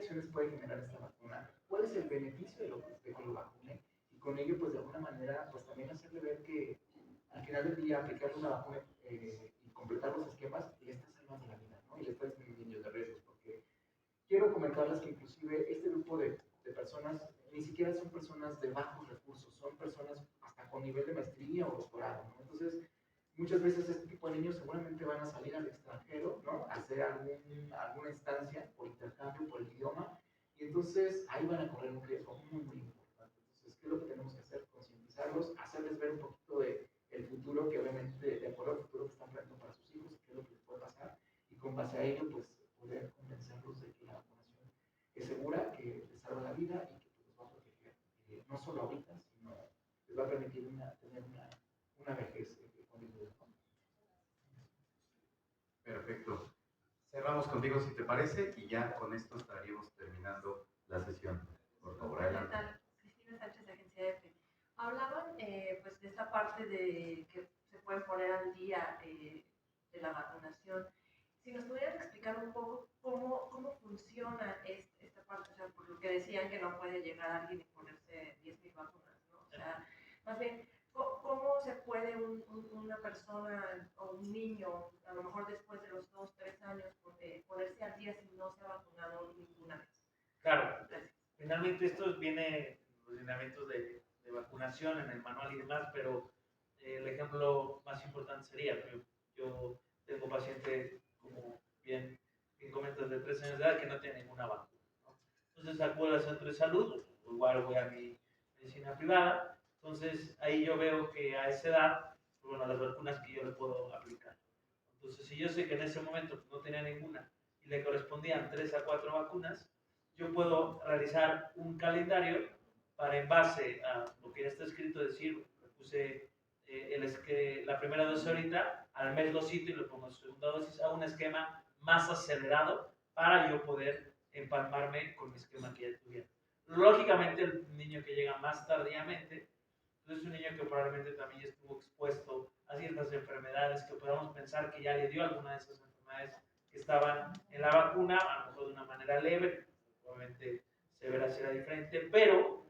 reacciones puede generar esta vacuna, cuál es el beneficio de que lo vacune, y con ello, pues de alguna manera, pues también hacerle ver que al final del día aplicarle una vacuna y completar los esquemas le está salvando la vida, ¿no? Y le está disminuyendo de riesgos, porque quiero comentarles que inclusive este grupo de personas ni siquiera son personas de bajos recursos, son personas hasta con nivel de maestría o doctorado, ¿no? Entonces, muchas veces este tipo de niños seguramente van a salir al extranjero, ¿no? A hacer alguna instancia por intercambio, por el idioma, y entonces ahí van a correr un riesgo muy, muy importante. Entonces, ¿qué es lo que tenemos que hacer? Concientizarlos, hacerles ver un poquito el futuro, que obviamente, de acuerdo al futuro que están planeando para sus hijos, qué es lo que les puede pasar, y con base a ello, pues, poder convencerlos de que la vacunación es segura, que les salva la vida y que pues, los va a proteger, no solo ahorita, sino les va a permitir tener una vejez con dignidad. Perfecto. Cerramos contigo si te parece y ya con esto estaríamos terminando la sesión. Por favor, adelante. Cristina Sánchez, de Agencia EFE. Hablaban pues de esta parte de que se pueden poner al día de la vacunación. Si nos pudieran explicar un poco cómo funciona esta parte, o sea, por lo que decían que no puede llegar alguien y ponerse 10.000 vacunas, ¿no? O sea, más bien, ¿cómo se puede una persona o un niño, a lo mejor después de los 2, 3 años, ponerse al día si no se ha vacunado ninguna vez? Claro, Gracias. finalmente esto viene en los lineamientos de vacunación, en el manual y demás, pero el ejemplo más importante sería que yo tengo pacientes, como bien comentas, de 3 años de edad que no tienen ninguna vacuna, ¿no? Entonces acudo al centro de salud, o igual voy a mi medicina privada, entonces ahí yo veo que a esa edad, bueno, las vacunas que yo le puedo aplicar. Entonces si yo sé que en ese momento no tenía ninguna y le correspondían 3 a 4 vacunas, yo puedo realizar un calendario para, en base a lo que ya está escrito, decir, le puse la primera dosis ahorita, al mes lo cito y le pongo segunda dosis, a un esquema más acelerado para yo poder empalmarme con mi esquema que ya tuviera. Lógicamente, el niño que llega más tardíamente, pues es un niño que probablemente también estuvo expuesto a ciertas enfermedades que podamos pensar que ya le dio alguna de esas enfermedades que estaban en la vacuna, a lo mejor de una manera leve, obviamente severa será diferente, pero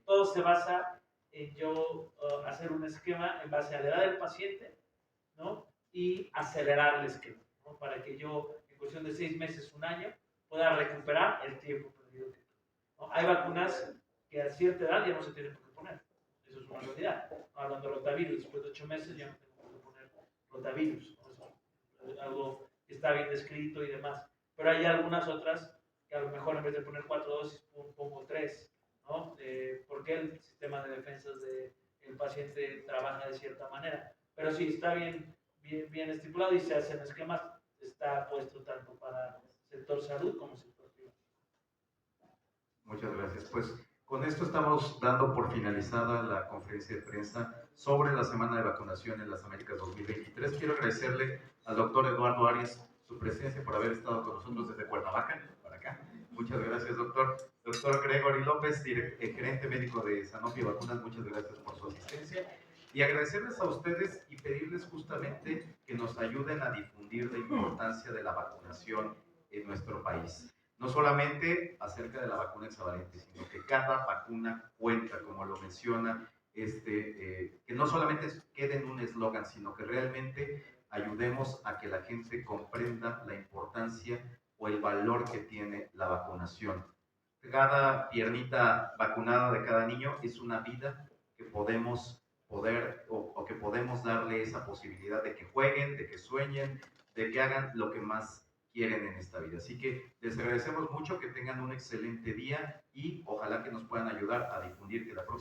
todo se basa en yo hacer un esquema en base a la edad del paciente, ¿no? Y acelerar el esquema, ¿no? Para que yo, en cuestión de 6 meses, un año, pueda recuperar el tiempo perdido, ¿no? Hay vacunas que a cierta edad ya no se tienen por qué poner, eso es una realidad, ¿no? Hablando de rotavirus, después de 8 meses ya no tengo por qué poner rotavirus, ¿no? Eso es algo que está bien descrito y demás, pero hay algunas otras que a lo mejor en vez de poner 4 dosis pongo 3, ¿no? Porque el sistema de defensas del paciente trabaja de cierta manera. Pero sí, está bien estipulado y se hacen esquemas, está puesto tanto para sector salud como sector privado. Muchas gracias. Pues con esto estamos dando por finalizada la conferencia de prensa sobre la Semana de Vacunación en las Américas 2023. Quiero agradecerle al doctor Eduardo Arias su presencia, por haber estado con nosotros desde Cuernavaca, para acá. Muchas gracias, doctor. Doctor Gregory López, gerente médico de Sanofi Vacunas, muchas gracias por su asistencia. Y agradecerles a ustedes y pedirles justamente que nos ayuden a difundir la importancia de la vacunación en nuestro país. No solamente acerca de la vacuna hexavalente, sino que cada vacuna cuenta, como lo menciona, que no solamente quede en un eslogan, sino que realmente ayudemos a que la gente comprenda la importancia o el valor que tiene la vacunación. Cada piernita vacunada de cada niño es una vida que podemos que podemos darle esa posibilidad de que jueguen, de que sueñen, de que hagan lo que más quieren en esta vida. Así que les agradecemos mucho, que tengan un excelente día y ojalá que nos puedan ayudar a difundir que la próxima